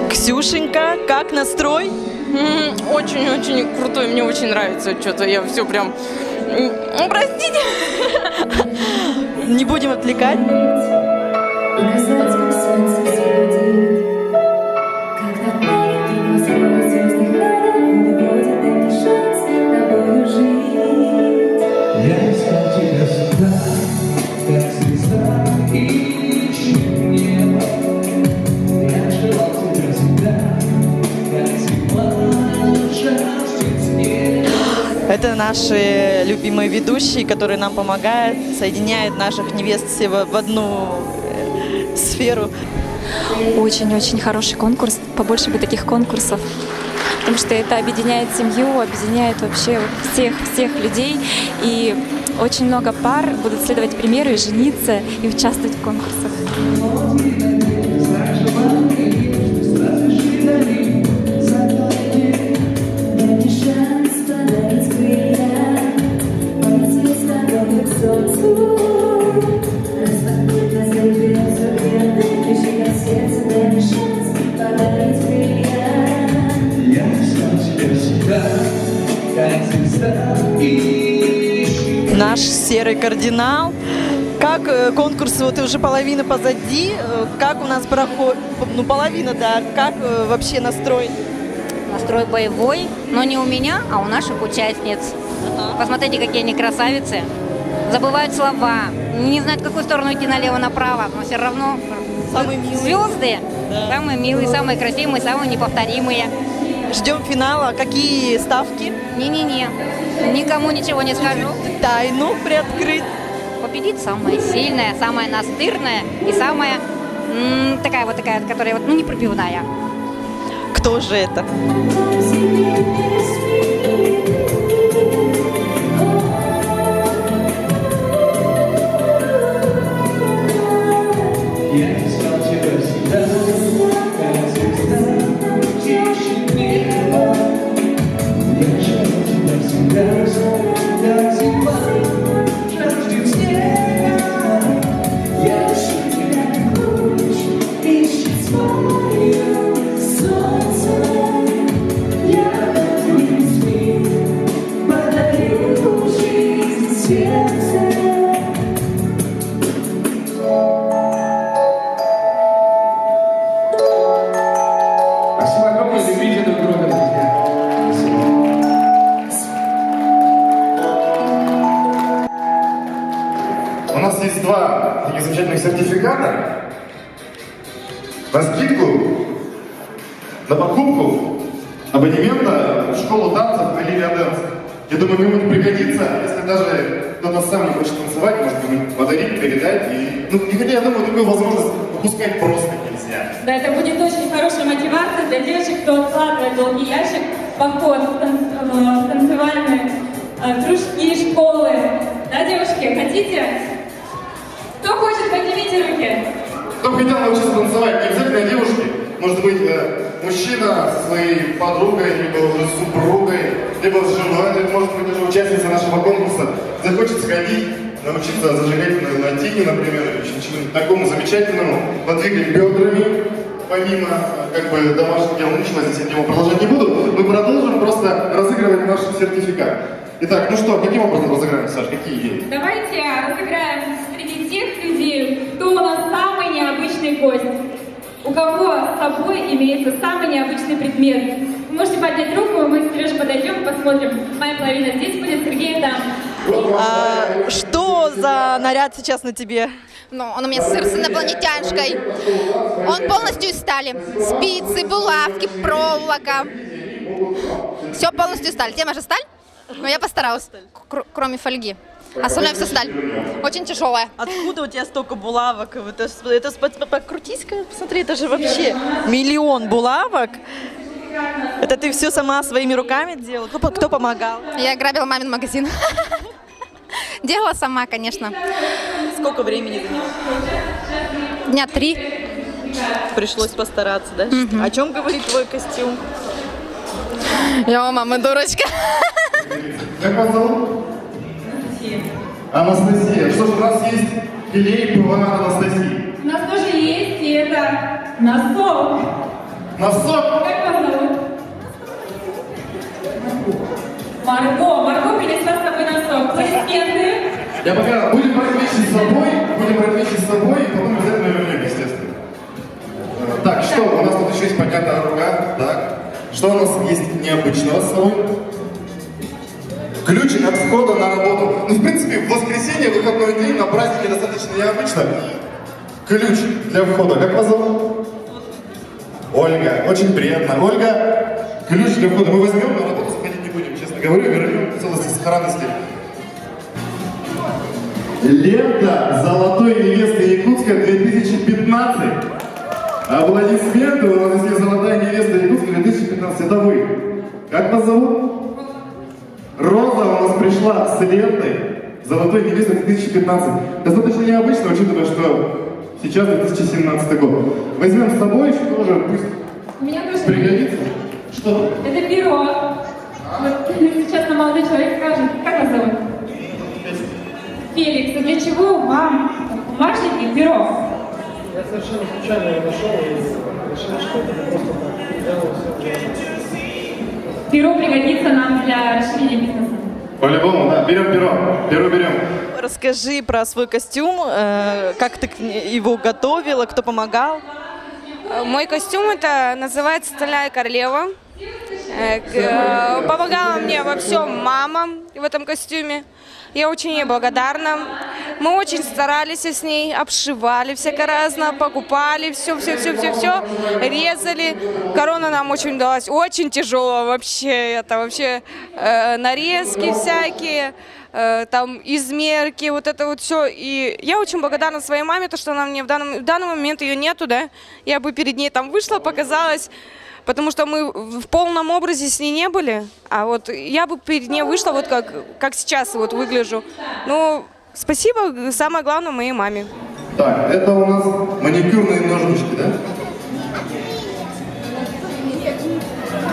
Ксюшенька, как настрой? Очень-очень крутой, мне очень нравится. Что-то я все прям... Простите. Не будем отвлекать. Это наши любимые ведущие, которые нам помогают, соединяют наших невест все в одну сферу. Очень-очень хороший конкурс, побольше бы таких конкурсов, потому что это объединяет семью, объединяет вообще всех людей, и очень много пар будут следовать примеру и жениться, и участвовать в конкурсах. Наш серый кардинал. Как конкурс, вот уже половина позади, как у нас проходит, ну половина, да, как вообще настрой? Настрой боевой, но не у меня, а у наших участниц. Посмотрите, какие они красавицы. Забывают слова, не знают, в какую сторону идти, налево-направо, но все равно самые милые звезды, да. Самые милые, самые красивые, самые неповторимые. Ждем финала. Какие ставки? Не-не-не, никому ничего не скажу. Тайну приоткрыть. Победит самая сильная, самая настырная и самая такая, которая вот, непробивная. Кто же это? У нас есть два таких замечательных сертификата на скидку, на покупку абонемента в школу танцев Оливия Дэнс. Я думаю, кому-нибудь пригодится, если даже кто-то сам не хочет танцевать, может быть, подарить, передать. И хотя я думаю, такую возможность упускать просто нельзя. Да, это будет очень хорошая мотивация для девочек, кто откладывает долгий ящик, поход в танцевальные кружки, школы. Да, девушки, хотите? Кто хочет, поднимите руки. Кто хотел научиться танцевать, не обязательно девушки. Может быть, мужчина со своей подругой, либо уже с супругой, либо с женой, может быть, даже участница нашего конкурса захочет сходить, научиться зажигать на тине, например, или чему-нибудь такому замечательному, подвигать бедрами, помимо домашних дел. Ничего здесь я тему продолжать не буду. Мы продолжим просто разыгрывать наш сертификат. Итак, ну что, каким образом разыграем, Саш, какие идеи? Давайте разыграем среди тех людей, кто у нас самый необычный гость. У кого с собой имеется самый необычный предмет. Вы можете поднять руку, мы с Сережей подойдем, посмотрим. Моя половина здесь будет, Сергей там. Что за наряд сейчас на тебе? Ну, он у меня сыр с инопланетяншкой. Он полностью из стали. Спицы, булавки, проволока. Все полностью из стали. Тема же сталь, но я постаралась, кроме фольги. Остальное все сталь. Очень тяжелая. Откуда у тебя столько булавок? Это покрутись-ка, посмотри, это же вообще миллион булавок. Это ты все сама своими руками делала? Кто помогал? Я грабила мамин магазин. Делала сама, конечно. Сколько времени заняло? Дня 3. Пришлось постараться, да? О чем говорит твой костюм? Я у мамы дурочка. Как вас зовут? Анастасия. Что ж, у нас есть клей ПВА Анастасии. У нас тоже есть, и это носок. Носок? Как вас зовут? Марго. Марго принесла с собой носок. Аплодисменты. Я пока будем брать вещи с собой, и потом обязательно вернем, естественно. Так, что, у нас тут еще есть поднятая рука, так. Что у нас есть необычного с собой? Ключ от входа на работу. Ну, в принципе, в воскресенье, выходной день, на празднике достаточно необычно. Ключ для входа. Как вас зовут? Ольга. Очень приятно. Ольга, ключ для входа мы возьмем, на работу сходить не будем, честно говорю, вернем в целости и сохранности. Лента «Золотой невесты Якутска 2015». Аплодисменты, у нас здесь «Золотая невеста Якутска 2015». Это вы. Как вас зовут? Роза у нас пришла с лентой «Золотой невесты 2015». Достаточно необычно, учитывая, что сейчас 2017 год. Возьмем с собой еще тоже, пусть У меня тоже пригодится. Что? Это перо. Вот сейчас нам молодой человек скажет, как вас зовут? Феликс, а для чего вам бумажники перо? Я совершенно случайно ее нашел и решил, что это не просто так. Делал все. Перо пригодится нам для расширения бизнеса. По-любому, да. Берем перо. Перо берем. Расскажи про свой костюм, как ты его готовила, кто помогал. Мой костюм это называется «Стальная королева». Помогала мне во всем мама в этом костюме. Я очень ей благодарна. Мы очень старались с ней, обшивали всяко разно, покупали все, резали. Корона нам очень далась, очень тяжело вообще. Это вообще нарезки всякие, там измерки, вот это вот все. И я очень благодарна своей маме, то, что она мне в данный момент ее нету, да. Я бы перед ней там вышла, показалась. Потому что мы в полном образе с ней не были, а вот я бы перед ней вышла, вот как сейчас вот выгляжу. Ну, спасибо, самое главное, моей маме. Так, это у нас маникюрные ножнички, да?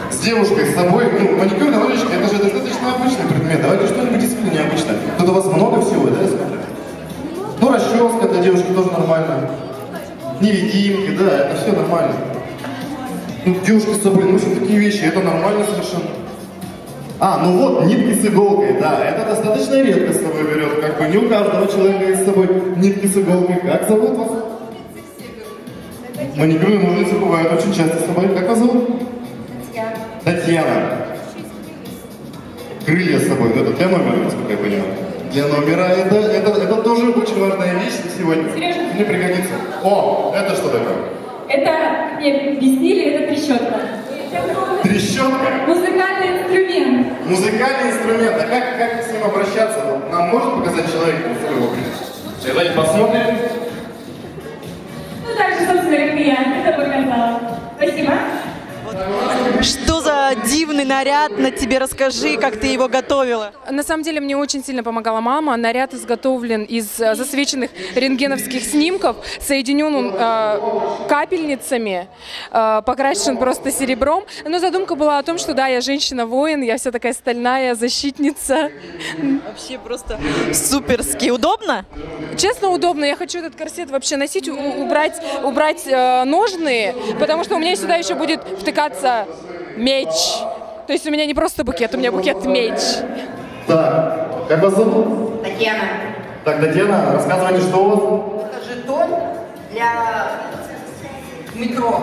С девушкой с собой, ну, маникюрные ножнички, это же достаточно обычный предмет. Давайте что-нибудь действительно необычное. Тут у вас много всего, да, я смотрю? Ну, расческа для девушки тоже нормально. Невидимки, да, это все нормально. Ну, девушка с собой носит такие вещи, это нормально совершенно. А, ну вот, нитки с иголкой, да, это достаточно редко с собой берет. Как бы не у каждого человека есть с собой нитки с иголкой. Как зовут вас? Маникюрные ножницы бывают очень часто с собой. Как вас зовут? Татьяна. Крылья с собой, это для номера, насколько я понимаю. Для номера это тоже очень важная вещь сегодня. Сережа. Мне пригодится. О, это что такое? Это, мне объяснили, это трещотка. Трещотка? Музыкальный инструмент. Музыкальный инструмент. А как с ним обращаться? Нам может показать человек своего? Давайте посмотрим. Ну, так же, собственно, как и я это показала. Спасибо. Что за дивный наряд на тебе? Расскажи, как ты его готовила. На самом деле мне очень сильно помогала мама. Наряд изготовлен из засвеченных рентгеновских снимков, соединен он капельницами, покрашен просто серебром. Но задумка была о том, что да, я женщина-воин, я вся такая стальная защитница. Вообще просто суперски. Удобно? Честно, удобно. Я хочу этот корсет вообще носить, убрать ножные, потому что у меня сюда еще будет втыкаться меч. То есть у меня не просто букет, у меня букет-меч. Так, как вас зовут? Татьяна. Так, Татьяна, рассказывайте, что у вас? Это жетон для метро.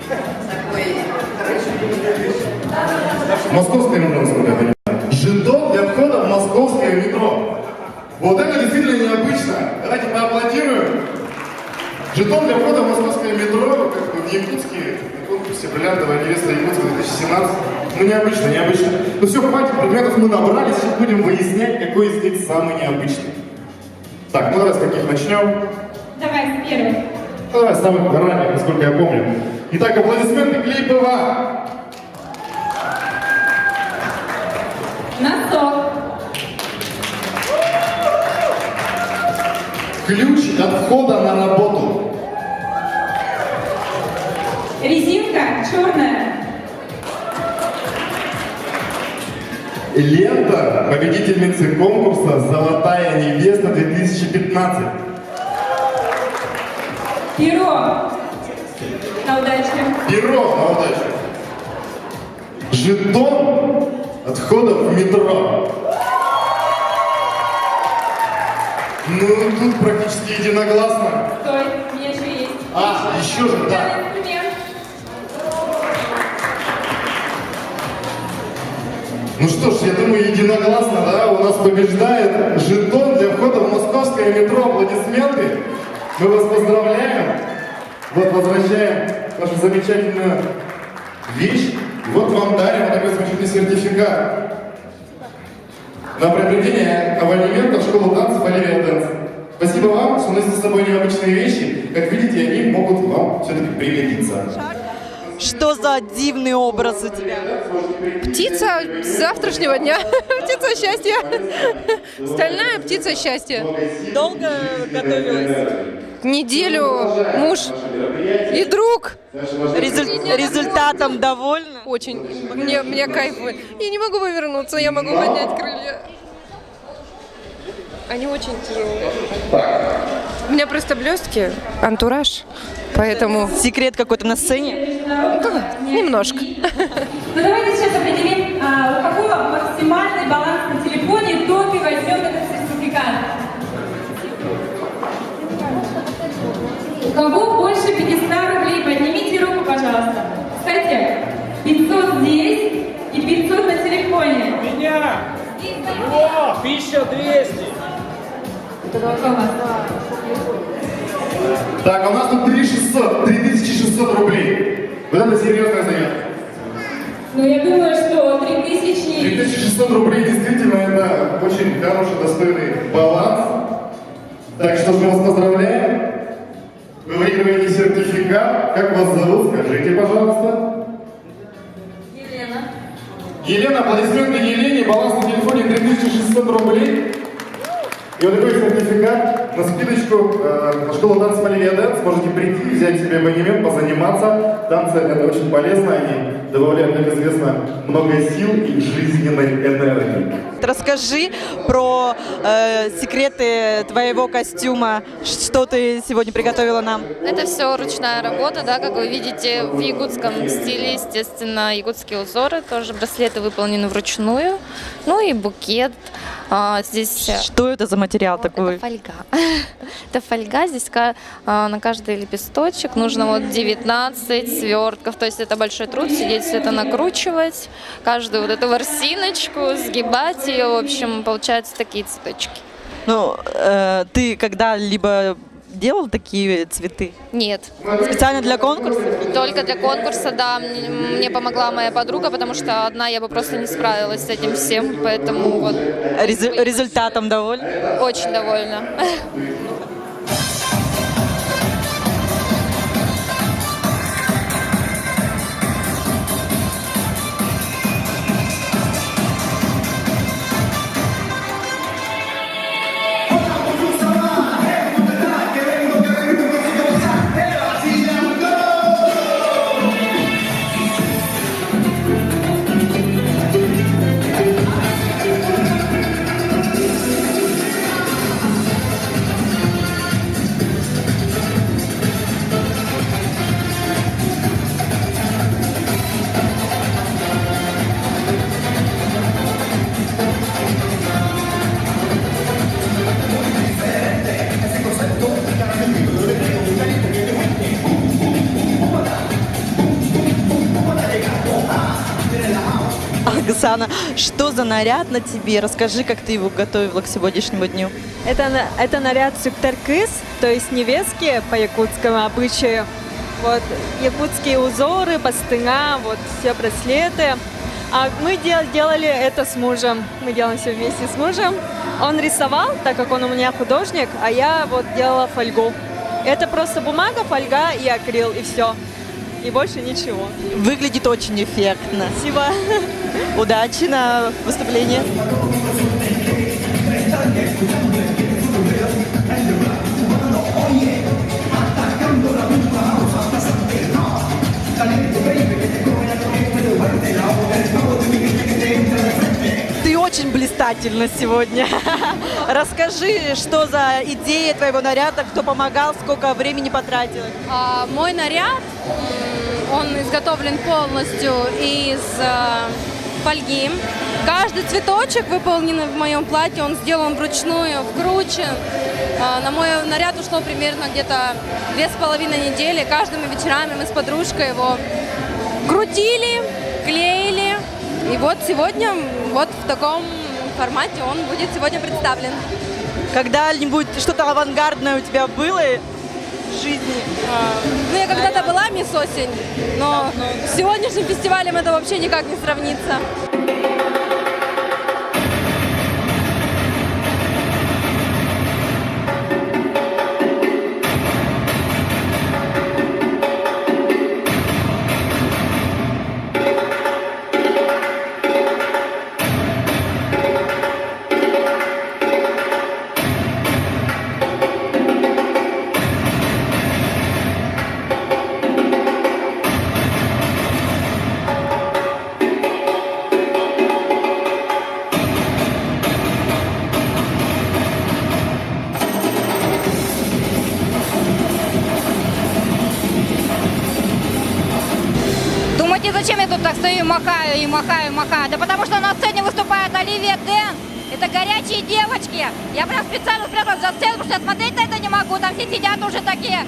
Такой, Московское метро, насколько я понимаю. Жетон для входа в московское метро. Вот это действительно необычно. Давайте поаплодируем. Жетон для входа в московское метро, как бы в Якутске, на конкурсе «Бриллиантовая невеста Якутска 2017». Ну, необычно. Ну все, хватит предметов мы набрали, сейчас будем выяснять, какой из них самый необычный. Так, ну давай с каких начнем? Давай, с первых. Давай с самых ранних, насколько я помню. Итак, аплодисменты клей ПВА. Носок. Ключ от входа на работу. Резинка черная. лента победительницы конкурса «Золотая невеста 2015». Перо. На удачу. Перо на удачу. Жетон от входа в метро. Ну, тут практически единогласно. Стой, у меня еще есть. Еще же, да. Ну что ж, я думаю, единогласно, да, у нас побеждает жетон для входа в московское метро. Аплодисменты. Мы вас поздравляем. Вот возвращаем вашу замечательную вещь. Вот вам дарим вот такой замечательный сертификат на приобретение абонемента в школу танцев «Оливия Дэнс». Спасибо вам, что носите с собой необычные вещи. Как видите, они могут вам все-таки пригодиться. Что за дивный образ у тебя? Птица с завтрашнего дня. Птица счастья. Стальная птица счастья. Долго готовилась? Неделю муж и друг. Результатом довольна? Очень. Мне кайфует. Я не могу повернуться, я могу поднять крылья. Они очень тяжелые. У меня просто блестки, антураж. Поэтому... Секрет какой-то на сцене? Да, немножко. Ну давайте сейчас определим, у кого максимальный баланс на телефоне, тот и возьмет этот сертификат. У кого больше 500 рублей, поднимите руку, пожалуйста. Кстати, 500 здесь и 500 на телефоне. Меня! О, 1200! Так, а у нас тут 3600 рублей. Вот это серьезная заявка. Ну, я думаю, что 3000... 3600 рублей действительно это очень хороший, достойный баланс. Так что мы вас поздравляем. Вы выигрываете сертификат. Как вас зовут? Скажите, пожалуйста. Елена. Елена, аплодисменты Елене. Баланс на телефоне 3600 рублей. И вот такой сертификат на скидочку на школу танцев «Оливия Дэнс». Можете прийти, взять себе абонемент, позаниматься. Танцы — это очень полезно, они добавляют, как известно, много сил и жизненной энергии. Расскажи про секреты твоего костюма. Что ты сегодня приготовила нам? Это все ручная работа, да, как вы видите, в якутском стиле, естественно, якутские узоры, тоже браслеты выполнены вручную, ну и букет. Здесь... Что это за материал такой? Это фольга. Это фольга, здесь на каждый лепесточек нужно вот 19 свертков, то есть это большой труд, сидеть все это накручивать, каждую вот эту ворсиночку, сгибать ее, в общем, получаются такие цветочки. Ну, ты когда-либо делал такие цветы? Нет. Специально для конкурса? Только для конкурса, да. Мне помогла моя подруга, потому что одна я бы просто не справилась с этим всем, поэтому вот. Результатом довольна? Очень довольна. Оксана, что за наряд на тебе? Расскажи, как ты его готовила к сегодняшнему дню. Это наряд сюктаркыс, то есть невестки по якутскому обычаю. Вот якутские узоры, постыга, вот все браслеты. А мы делали это с мужем. Мы делаем все вместе с мужем. Он рисовал, так как он у меня художник, а я вот делала фольгу. Это просто бумага, фольга и акрил, и все. И больше ничего. Выглядит очень эффектно. Спасибо. Удачи на выступлении. Ты очень блистательно сегодня. Расскажи, что за идея твоего наряда, кто помогал, сколько времени потратила? Мой наряд, он изготовлен полностью из фольги. Каждый цветочек, выполненный в моем платье, он сделан вручную, вкручен. На мой наряд ушло примерно где-то 2,5 недели. Каждыми вечерами мы с подружкой его крутили, клеили. И вот сегодня, вот в таком формате он будет сегодня представлен. Когда-нибудь что-то авангардное у тебя было в жизни? Ну, я когда-то была мисс Осень, но с сегодняшним фестивалем это вообще никак не сравнится. Зачем я тут так стою и махаю, и махаю, и махаю? Да потому что на сцене выступает Оливия Дэн. Это горячие девочки. Я прям специально спряталась за сцену, потому что я смотреть на это не могу. Там все сидят уже такие.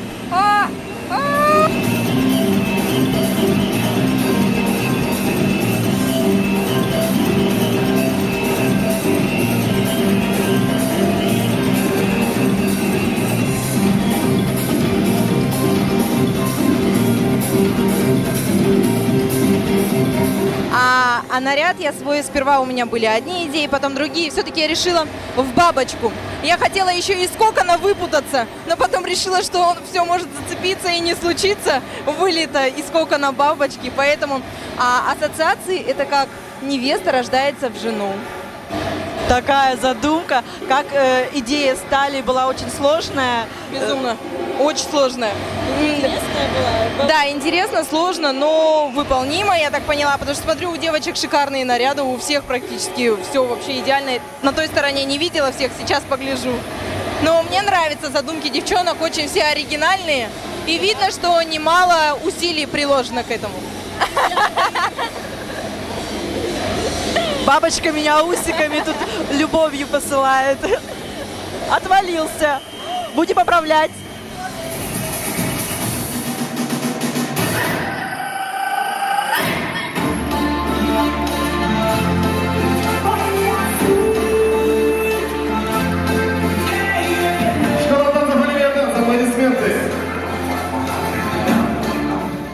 А наряд я свой, сперва у меня были одни идеи, потом другие. Все-таки я решила в бабочку. Я хотела еще из кокона выпутаться, но потом решила, что он все может зацепиться и не случится вылета из кокона бабочки. Поэтому ассоциации это как невеста рождается в жену. Такая задумка, как идея стали была очень сложная. Безумно. Очень сложная. Интересная была. Да, интересно, сложно, но выполнимо, я так поняла, потому что смотрю, у девочек шикарные наряды, у всех практически все вообще идеально. На той стороне не видела всех, сейчас погляжу. Но мне нравятся задумки девчонок, очень все оригинальные. И видно, что немало усилий приложено к этому. Бабочка меня усиками тут любовью посылает. Отвалился. Будем поправлять.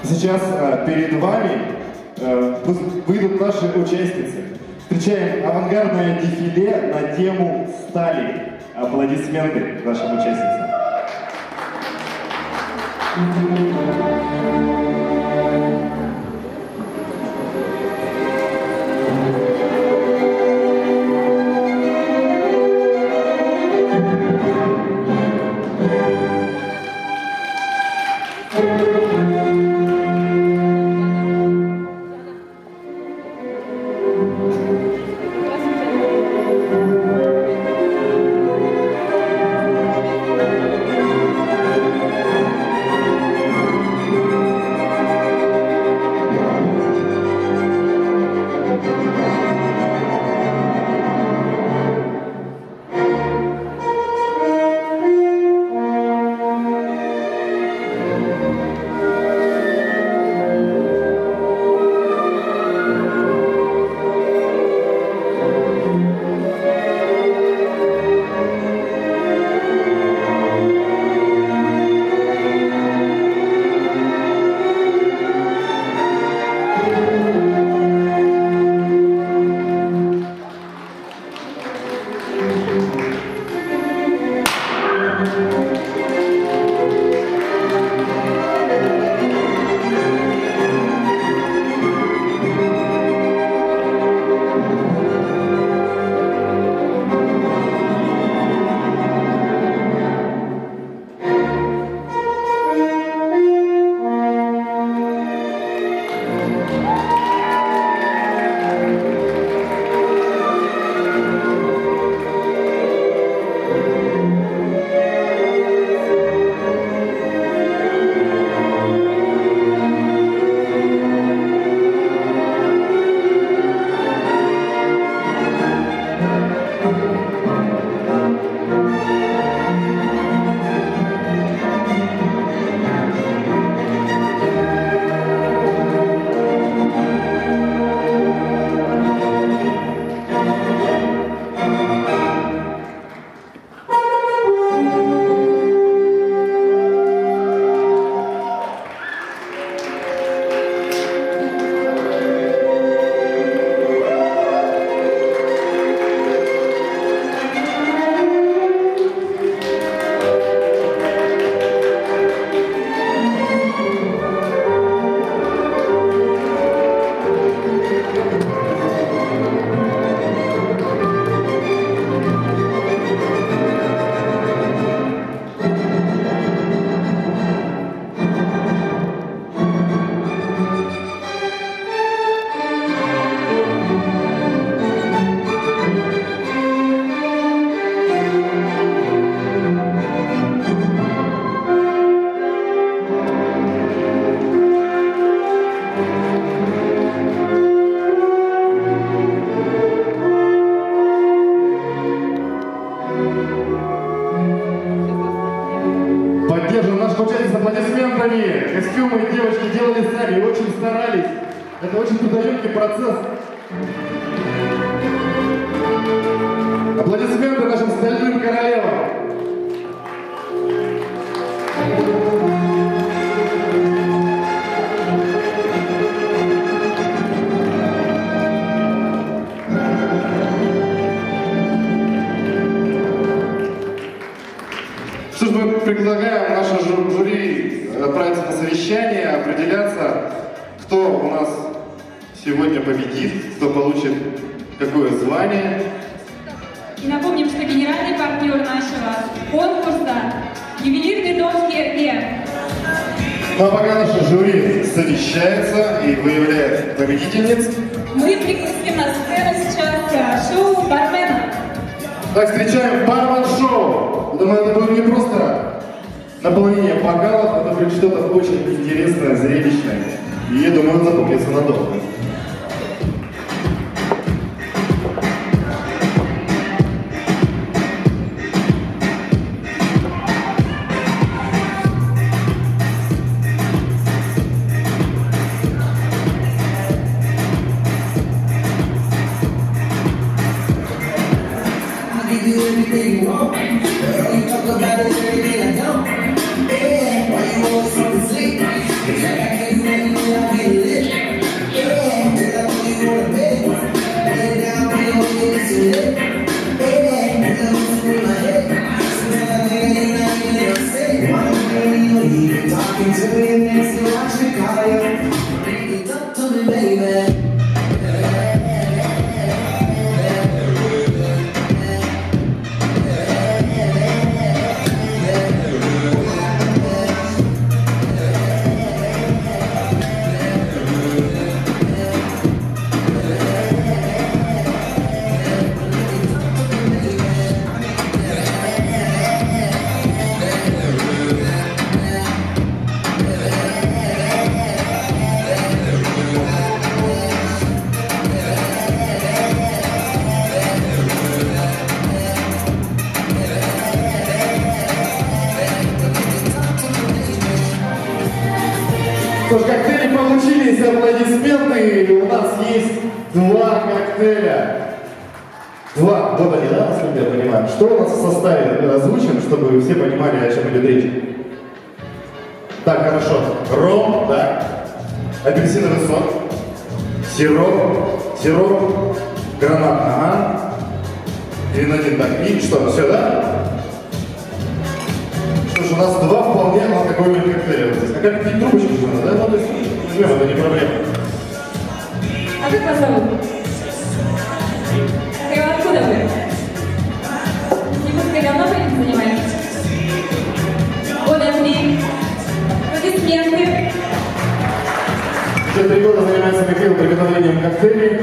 Сейчас перед вами выйдут наши участницы. Встречаем авангардное дефиле на тему стали. Аплодисменты нашим участницам. получается, с аплодисментами. Костюмы девочки делали сами и очень старались. Это очень трудоемкий процесс. Аплодисменты нашим стальным королевам. Что ж, мы предлагаем наше жюри отправиться на совещание, определяться, кто у нас сегодня победит, кто получит какое звание. И напомним, что генеральный партнер нашего конкурса – ювелирный дом КРГ. Ну а пока наше жюри совещается и выявляет победительниц, мы пригласим на сцену сейчас шоу бармена. так, встречаем бармен-шоу. Думаю, это будет не просто наполнение бокалов, это будет что-то очень интересное, зрелищное. И я думаю, он запомнится надолго. Что ж, коктейли получились, аплодисменты. У нас есть два коктейля. Два, вот они, да, насколько я понимаю. Что у нас в составе озвучим, чтобы все понимали, о чем идет речь? Так, хорошо. Ром, да. Апельсиновый сок. Сироп. Гранат, ага. Гренадин, так. И что, все, да? Что ж, у нас два вполне алкогольных коктейля вот здесь. А как пить трубочку нужно, да? Ну, то есть, возьмем, это не проблема. А как вас зовут? Ты откуда вы? Якутской давно вы этим занимаетесь? Года 3. Аплодисменты. Уже 3 года занимается Михаил приготовлением коктейлей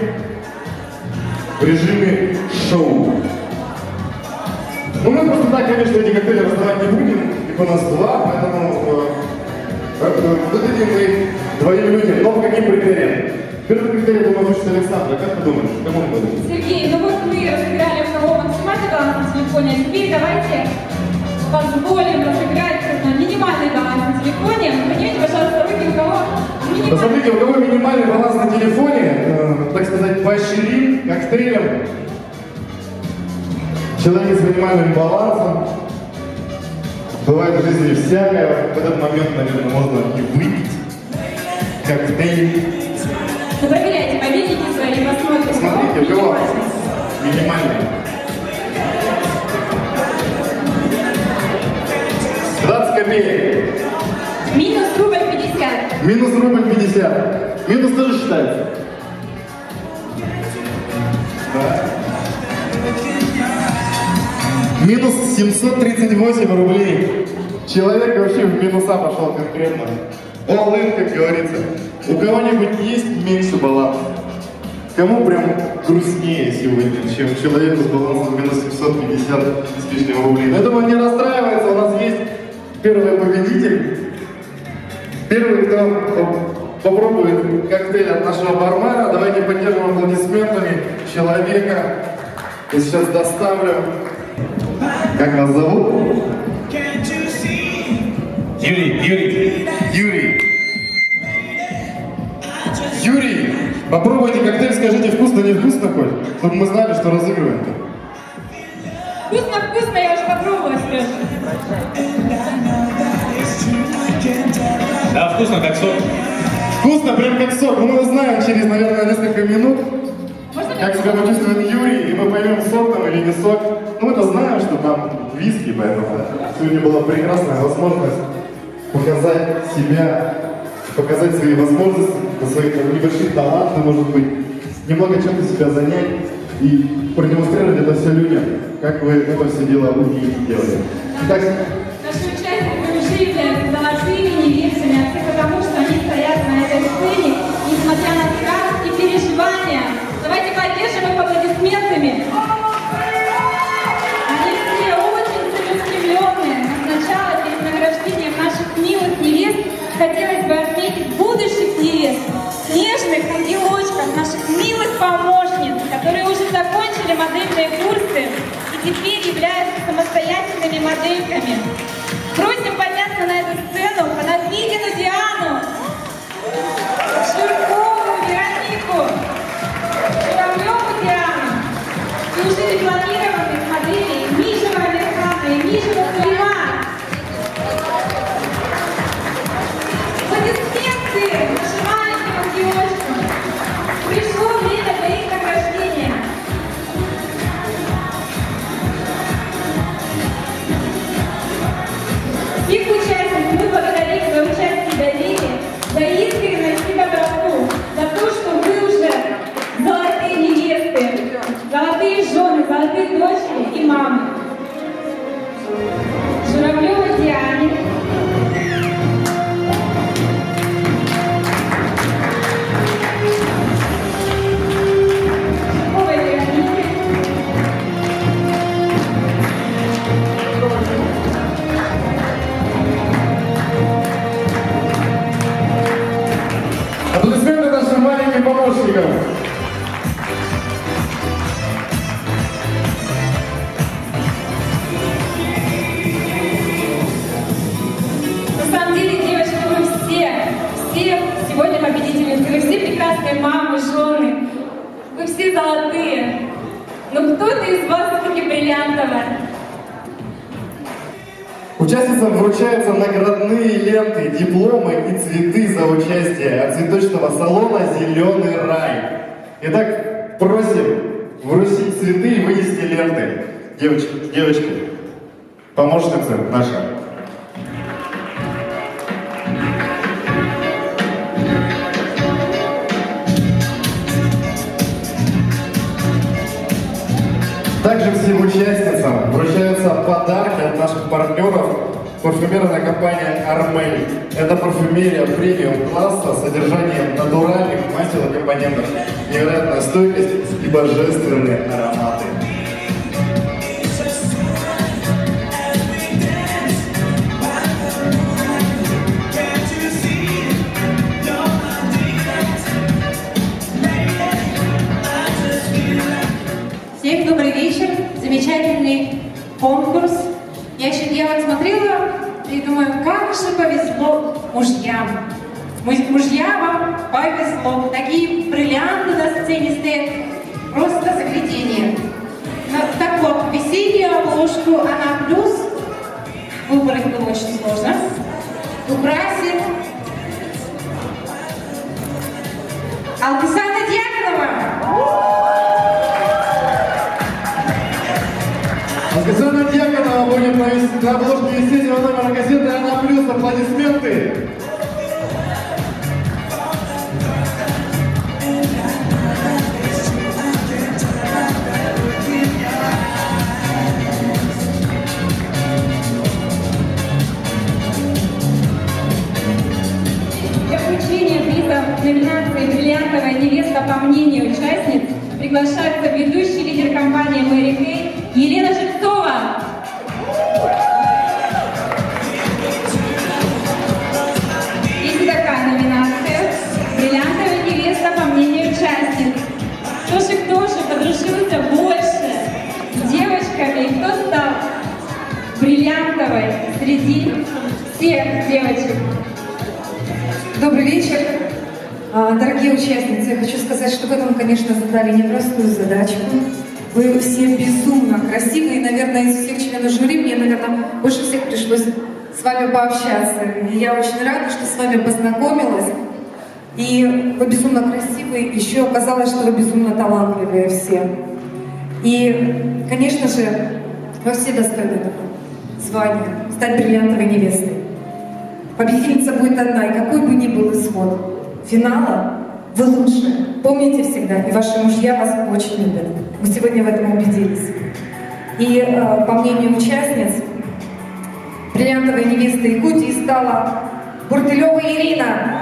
в режиме шоу. Ну, мы просто так, конечно, эти коктейли раздавать не будем. Их у нас два, поэтому выдадим мы двоим людям. Но по каким критериям? Первый критерий, думаю, хочет Александра. Как ты думаешь, кому мы будем? Сергей, ну вот мы разыграли у кого максимальный баланс на телефоне, а теперь давайте позволим разыграть минимальный баланс на телефоне. Поднимите, пожалуйста, руки, у кого минимальный. Посмотрите, у кого минимальный баланс на телефоне, так сказать, поощрим коктейлем. Человек с минимальным балансом. Бывает в жизни всякое. В этот момент, наверное, можно и выпить коктейль. Ну, проверяйте мобильники свои, посмотрите. Смотрите, у кого минимальный. 20 копеек. Минус рубль 50. Минус рубль 50. Минус тоже считается. Да. Минус 738 рублей. Человек вообще в минуса пошел конкретно. All in, как говорится. У кого-нибудь есть меньше баланс? Кому прям грустнее сегодня, чем человеку с балансом минус 750 с лишним рублей? Но я думаю, не расстраивается, у нас есть первый победитель. Первый, кто попробует коктейль от нашего бармена. Давайте поддержим аплодисментами человека. Я сейчас доставлю. Как вас зовут? Юрий, попробуйте коктейль, скажите, вкусно, не вкусно хоть, чтобы мы знали, что разыгрываем-то. Вкусно, я уже попробовала, скажу. Да, вкусно, как сок. Вкусно, прям как сок. Ну, мы узнаем через, наверное, несколько минут, как себя почувствует Юрий, и мы поймем, сок там или не сок. Ну, мы-то знаем, что там виски, поэтому сегодня была прекрасная возможность показать себя, показать свои возможности, свои небольшие таланты, может быть, немного чем-то себя занять и продемонстрировать это все людям, как вы это все дело умеете делать. Итак, Наши участники уже являются золотыми невестами, а все потому, что они стоят на этой сцене, несмотря на страх и переживания. Давайте поддержим их аплодисментами. Они все очень целеустремленные. Но сначала, перед награждением наших милых невест, хотелось бы отметить будущих невест, нежных ангелочков, наших милых помощниц, которые уже закончили модельные курсы и теперь являются самостоятельными модельками. Просим подняться на эту сцену Панавидину Диану, Шуркову Веронику, Журавлеву Диану и уже дипломированных моделей Мишева Александра и Мишева Сулеймана. Аплодисменты нашим маленьким ангелочкам. Пришло время для их награждения. Всех участников мы благодарим за участие и доверие, за искренность и доброту, за то, что вы уже золотые невесты, золотые жены, золотые дочери и мамы. Журавлева Диане, Шурковой Веронике, аплодисменты нашим маленьким помощникам. на самом деле, девочки, вы все сегодня победители, вы все прекрасные мамы, жены, вы все золотые, но кто-то из вас все-таки бриллиантовая. Участницам вручаются наградные ленты, дипломы и цветы за участие от цветочного салона «Зеленый рай». Итак, просим вручить цветы и вынести ленты. Девочки, помощницы наша. Также всем участницам вручаются подарки от наших партнеров. Парфюмерная компания «Армель». Это парфюмерия премиум класса с содержанием натуральных масел-компонентов, невероятная стойкость и божественные ароматы. Всем добрый вечер, замечательный конкурс. Я вот смотрела и думаю, как же повезло мужьям. Мужьям вам повезло. Такие бриллианты на сцене стоят. Просто заглядение. Так вот, весеннюю обложку «Она плюс», выбрать было очень сложно, украсит Алкисана Дьяконова. Алкисана Дьяконова будет на обложке весеннего номера газеты «Она плюс». Аплодисменты. Для вручения приза в номинации «Бриллиантовая невеста» по мнению участниц приглашается ведущий лидер компании Мэри Кей Елена Жильцова. Есть такая номинация «Бриллиантовая невеста» по мнению участниц. Кто же подружился больше с девочками, и кто стал бриллиантовой среди всех девочек. Добрый вечер. Дорогие участницы, я хочу сказать, что вы нам, конечно, задали непростую задачку. Вы все безумно красивые, и, наверное, из всех членов жюри мне, наверное, больше всех пришлось с вами пообщаться. И я очень рада, что с вами познакомилась. И вы безумно красивые, еще оказалось, что вы безумно талантливые все. И, конечно же, вы все достойны этого звания, стать бриллиантовой невестой. Победительница будет одна, и какой бы ни был исход финала, вы лучшие. Помните всегда, и ваши мужья вас очень любят. Мы сегодня в этом убедились. И по мнению участниц, бриллиантовой невестой Якутии стала Буртылева Ирина.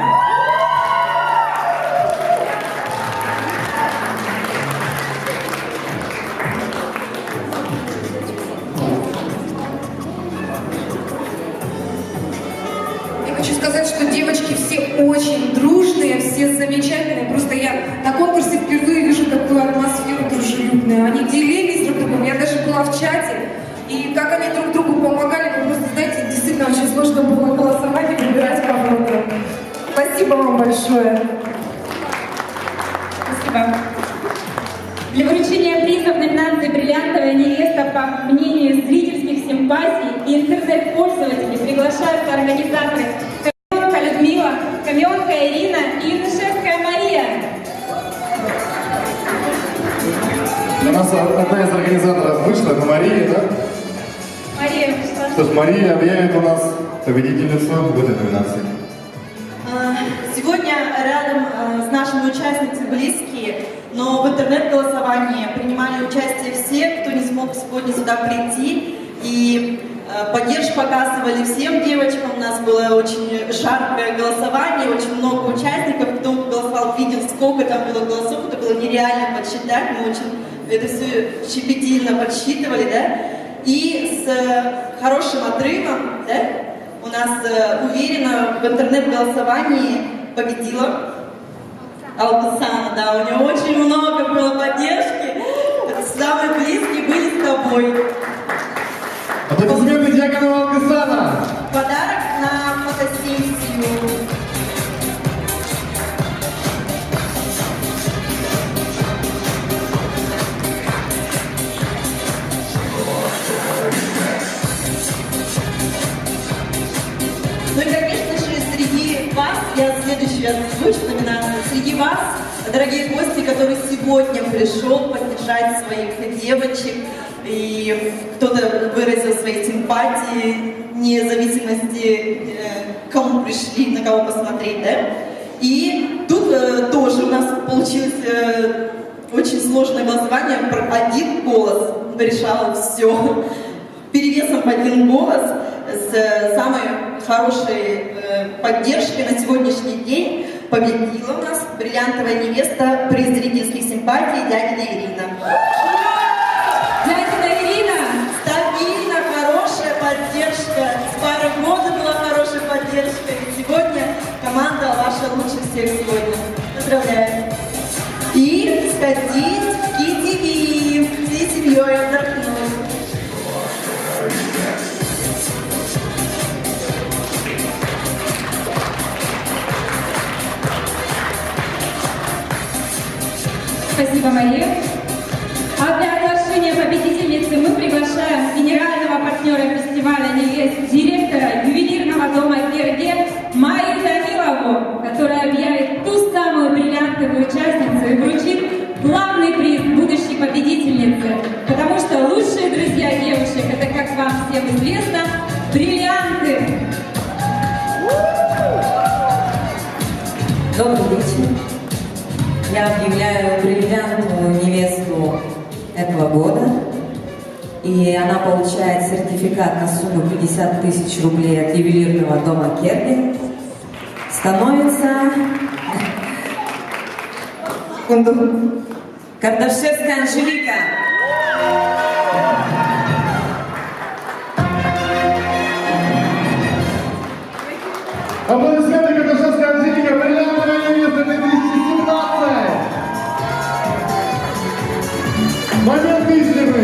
Хочу сказать, что девочки все очень дружные, все замечательные. Просто я на конкурсе впервые вижу такую атмосферу дружелюбную. Они делились друг другом. Я даже была в чате. И как они друг другу помогали, вы просто знаете, действительно очень сложно было голосовать и выбирать кого-то. Спасибо вам большое. Спасибо. Для вручения приза в номинации «Бриллиантовая невеста» по мнению зрительских симпатий и интернет-пользователей приглашаются организаторы Каменка Людмила, Каменка Ирина и Юношевская Мария. У нас одна из организаторов вышла, это Мария, да? Мария, Что ж, Мария объявит у нас победительницу в этой номинации. Сегодня рядом с нашими участницами близкие, но в интернет-голосовании принимали участие все, кто не смог сегодня сюда прийти. И поддержку оказывали всем девочкам. У нас было очень жаркое голосование, очень много участников. Кто голосовал, видел, сколько там было голосов. Это было нереально подсчитать. Мы очень это все щепетильно подсчитывали, да? И с хорошим отрывом, да, у нас уверенно в интернет-голосовании победила Алгысана. Да, у нее очень много было поддержки. Самые близкие были с тобой. Аплодисменты Дьяконову Алгысана. Подарок на фотосессию. Ну и, конечно же, среди вас, я следующую озвучу номинацию, среди вас, дорогие гости, которые сегодня пришел поддержать своих девочек, и кто-то выразил свои симпатии, вне зависимости, к кому пришли, на кого посмотреть, да? И тут тоже у нас получилось очень сложное голосование, один голос решал все. Перевесом в один голос, с самой хорошей поддержкой на сегодняшний день победила у нас бриллиантовая невеста при зрительских симпатий Дягина Ирина. Дягина Ирина! Стабильно хорошая поддержка. С пары года была хорошая поддержка. И сегодня команда ваша лучше всех сегодня. Поздравляю. И сходить в КТВ всей семьей отдохнуть. Спасибо, Мария. А для оглашения победительницы мы приглашаем генерального партнера фестиваля невест, директора ювелирного дома «Керге» Майю Данилову, которая объявит ту самую бриллиантовую участницу и вручит главный приз будущей победительницы. Потому что лучшие друзья девушек — это, как вам всем известно, бриллианты. Добрый вечер. Я объявляю бриллиантовую невесту этого года. И она получает сертификат на сумму 50 000 рублей от ювелирного дома «Керги». Становится Кардашевская Анжелика. Аплодисменты Кардашевская Анжелика, бриллиантовая невеста 2017. Момент истины.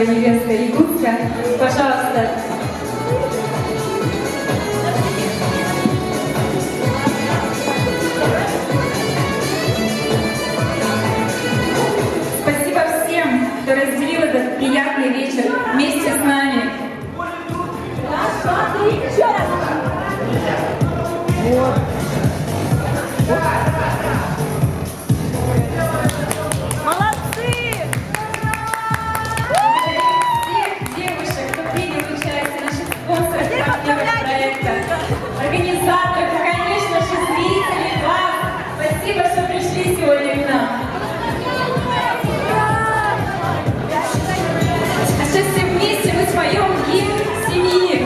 моя невестка якутская. Пожалуйста. Спасибо всем, кто разделил этот приятный вечер вместе с нами. Молодцы! Всех девушек, кто принял участие, наших спонсоров, партнеров проекта, организаторов, и, конечно же, зрителей, вас. Спасибо, что пришли сегодня к нам. А сейчас все вместе мы споем гимн семьи.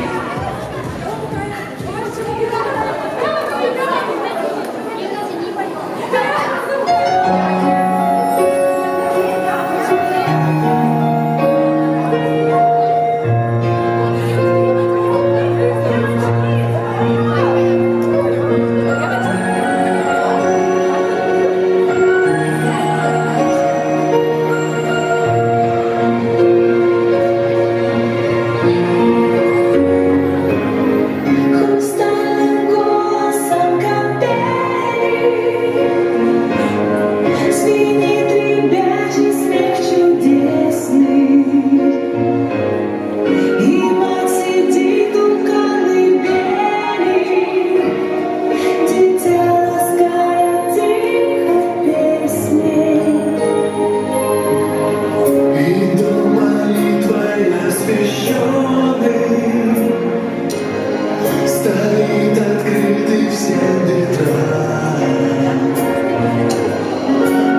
Стоит открытый всем ветрам,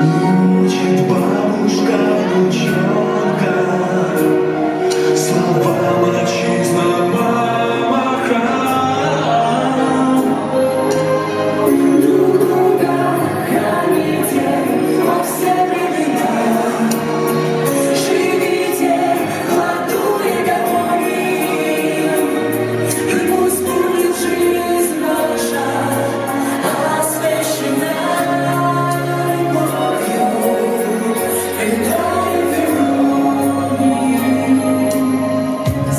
и учит бабушка внучонка словам отчизна, мама, храм. Друг друга храните во все времена, живите в ладу и гармонии, и пусть будет жизнь наша освящена любовью и верой.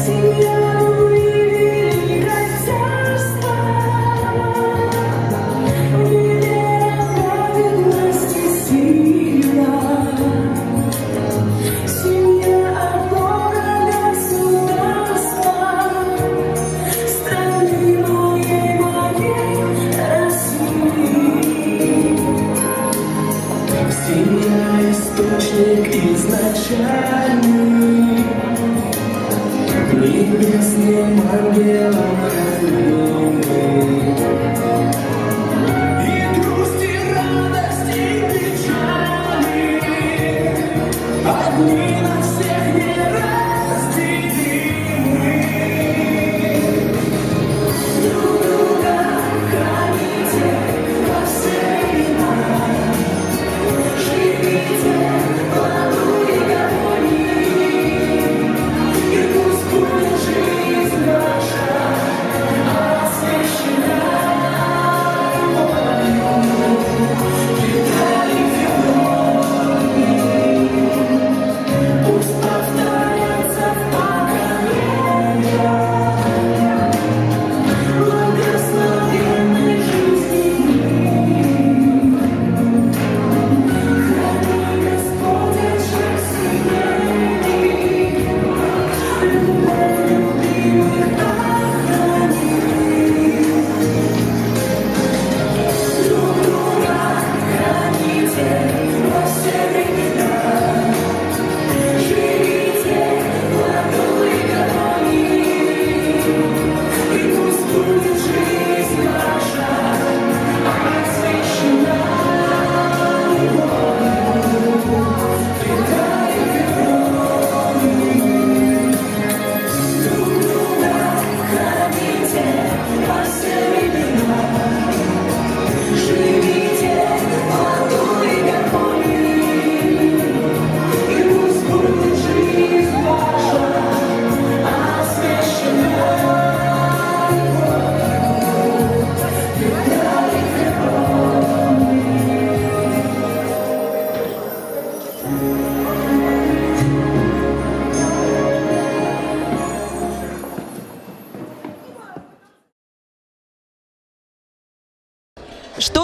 Семья великое царство, вера, праведность и сила. Семья от Бога государства, страны моей России. Семья источник изначальный, небесным ангелом хранимый. И грусть, и радость, и печали одни на всех неразделимы. Друг друга храните во все времена, живите в ладу и гармонии, и пусть будет жизнь ваша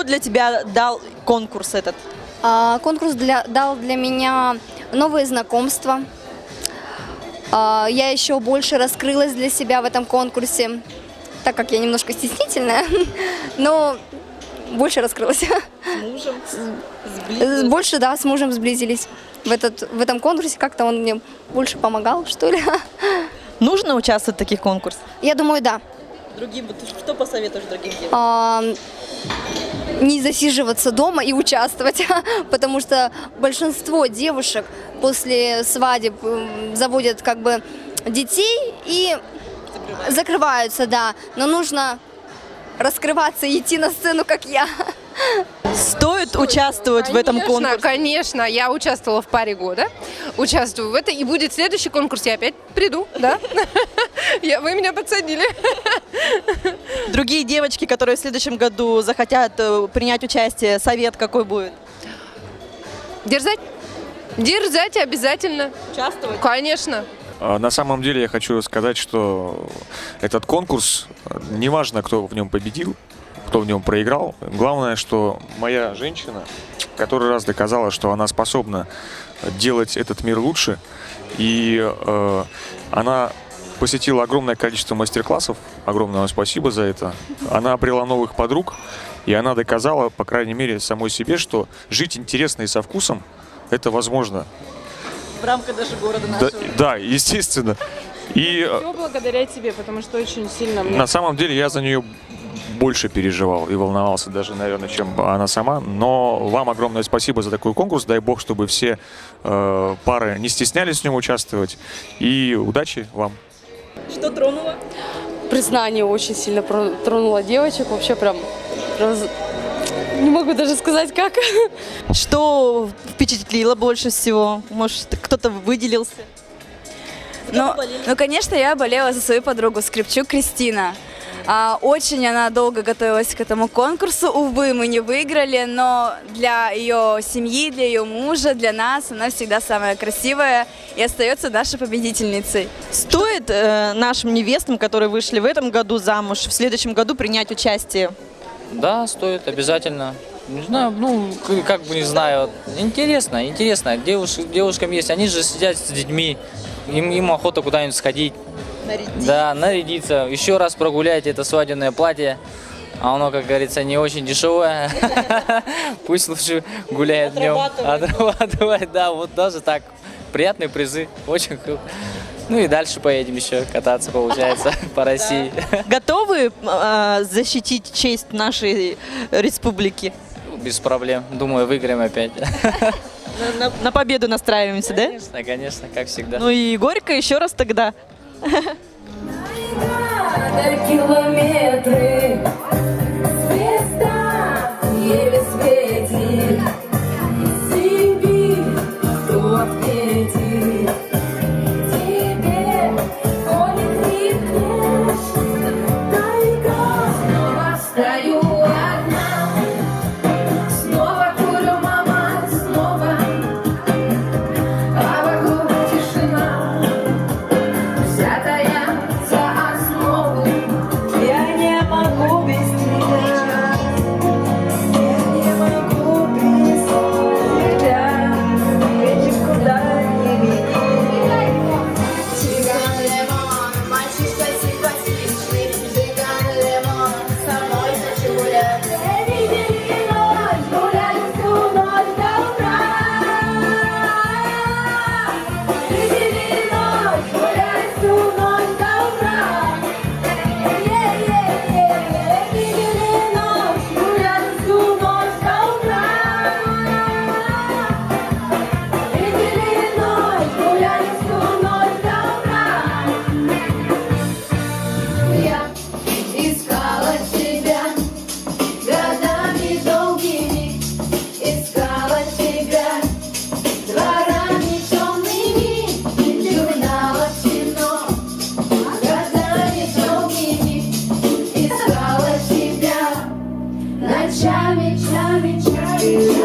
для тебя дал конкурс этот? Конкурс дал для меня новые знакомства. Я еще больше раскрылась для себя в этом конкурсе, так как я немножко стеснительная, но больше раскрылась. С мужем сблизились? Больше, да, с мужем сблизились. В этом конкурсе как-то он мне больше помогал, что ли. Нужно участвовать в таких конкурсах? Я думаю, да. Другим, что посоветуешь другим девушкам? Не засиживаться дома и участвовать, потому что большинство девушек после свадеб заводят как бы детей и закрываются, да. Но нужно раскрываться и идти на сцену, как я. Стоит участвовать в этом конкурсе? Конечно, я участвовала в паре года, участвую в этом, и будет следующий конкурс, я опять приду, да? Вы меня подсадили. Другие девочки, которые в следующем году захотят принять участие, совет какой будет? Дерзать. Дерзать обязательно. Участвовать? Конечно. На самом деле я хочу сказать, что этот конкурс, неважно, кто в нем победил, кто в нем проиграл, главное, что моя женщина который раз доказала, что она способна делать этот мир лучше, и она посетила огромное количество мастер-классов, огромное вам спасибо за это. Она обрела новых подруг, и она доказала, по крайней мере, самой себе, что жить интересно и со вкусом – это возможно. В рамках даже города нашего. Да, естественно. И все благодаря тебе, потому что очень сильно мне... На самом деле я за нее больше переживал и волновался даже, наверное, чем она сама. Но вам огромное спасибо за такой конкурс. Дай бог, чтобы все пары не стеснялись в нем участвовать. И удачи вам. Что тронуло? Признание очень сильно тронуло девочек. Вообще прям не могу даже сказать, как. Что впечатлило больше всего? Может, кто-то выделился? Ну, конечно, я болела за свою подругу Скрипчук Кристина. Очень она долго готовилась к этому конкурсу. Увы, мы не выиграли, но для ее семьи, для ее мужа, для нас она всегда самая красивая и остается нашей победительницей. Стоит нашим невестам, которые вышли в этом году замуж, в следующем году принять участие? Да, стоит, обязательно. Не знаю, ну, как бы не знаю. Интересно, интересно. Девушкам есть, они же сидят с детьми, им охота куда-нибудь сходить. Нарядиться. Да, нарядиться, еще раз прогулять это свадебное платье. А оно, как говорится, не очень дешевое. Пусть лучше гуляет днем. Отрабатывает, да, вот даже так. Приятные призы, очень круто. Ну и дальше поедем еще кататься, получается, по России. Готовы защитить честь нашей республики? Без проблем. Думаю, выиграем опять. На победу настраиваемся, да? Конечно, конечно, как всегда. Ну и горько еще раз тогда. Километры, звезда еле светит, Сибирь, кто ответит тебе, ходит ритмешь, тайга. Снова встаю одна, снова курю, мама, снова, а вокруг тишина, взятая за основу. Я не могу без тебя, я не могу без тебя, ведь куда не веди. Цыган Лемон, мальчишка симпатичный, цыган Лемон, со мной хочу гулять. Видели ночь, гуляли всю ночь до утра. Видели ночь, гуляли всю ночь до утра. Видели ночь, гуляли всю ночь до утра. Видели ночь, гуляли всю ночь до утра. Я искала тебя годами долгими, искала тебя дворами темными, дюрнала в темно годами долгими, искала тебя ночами, чами, чами,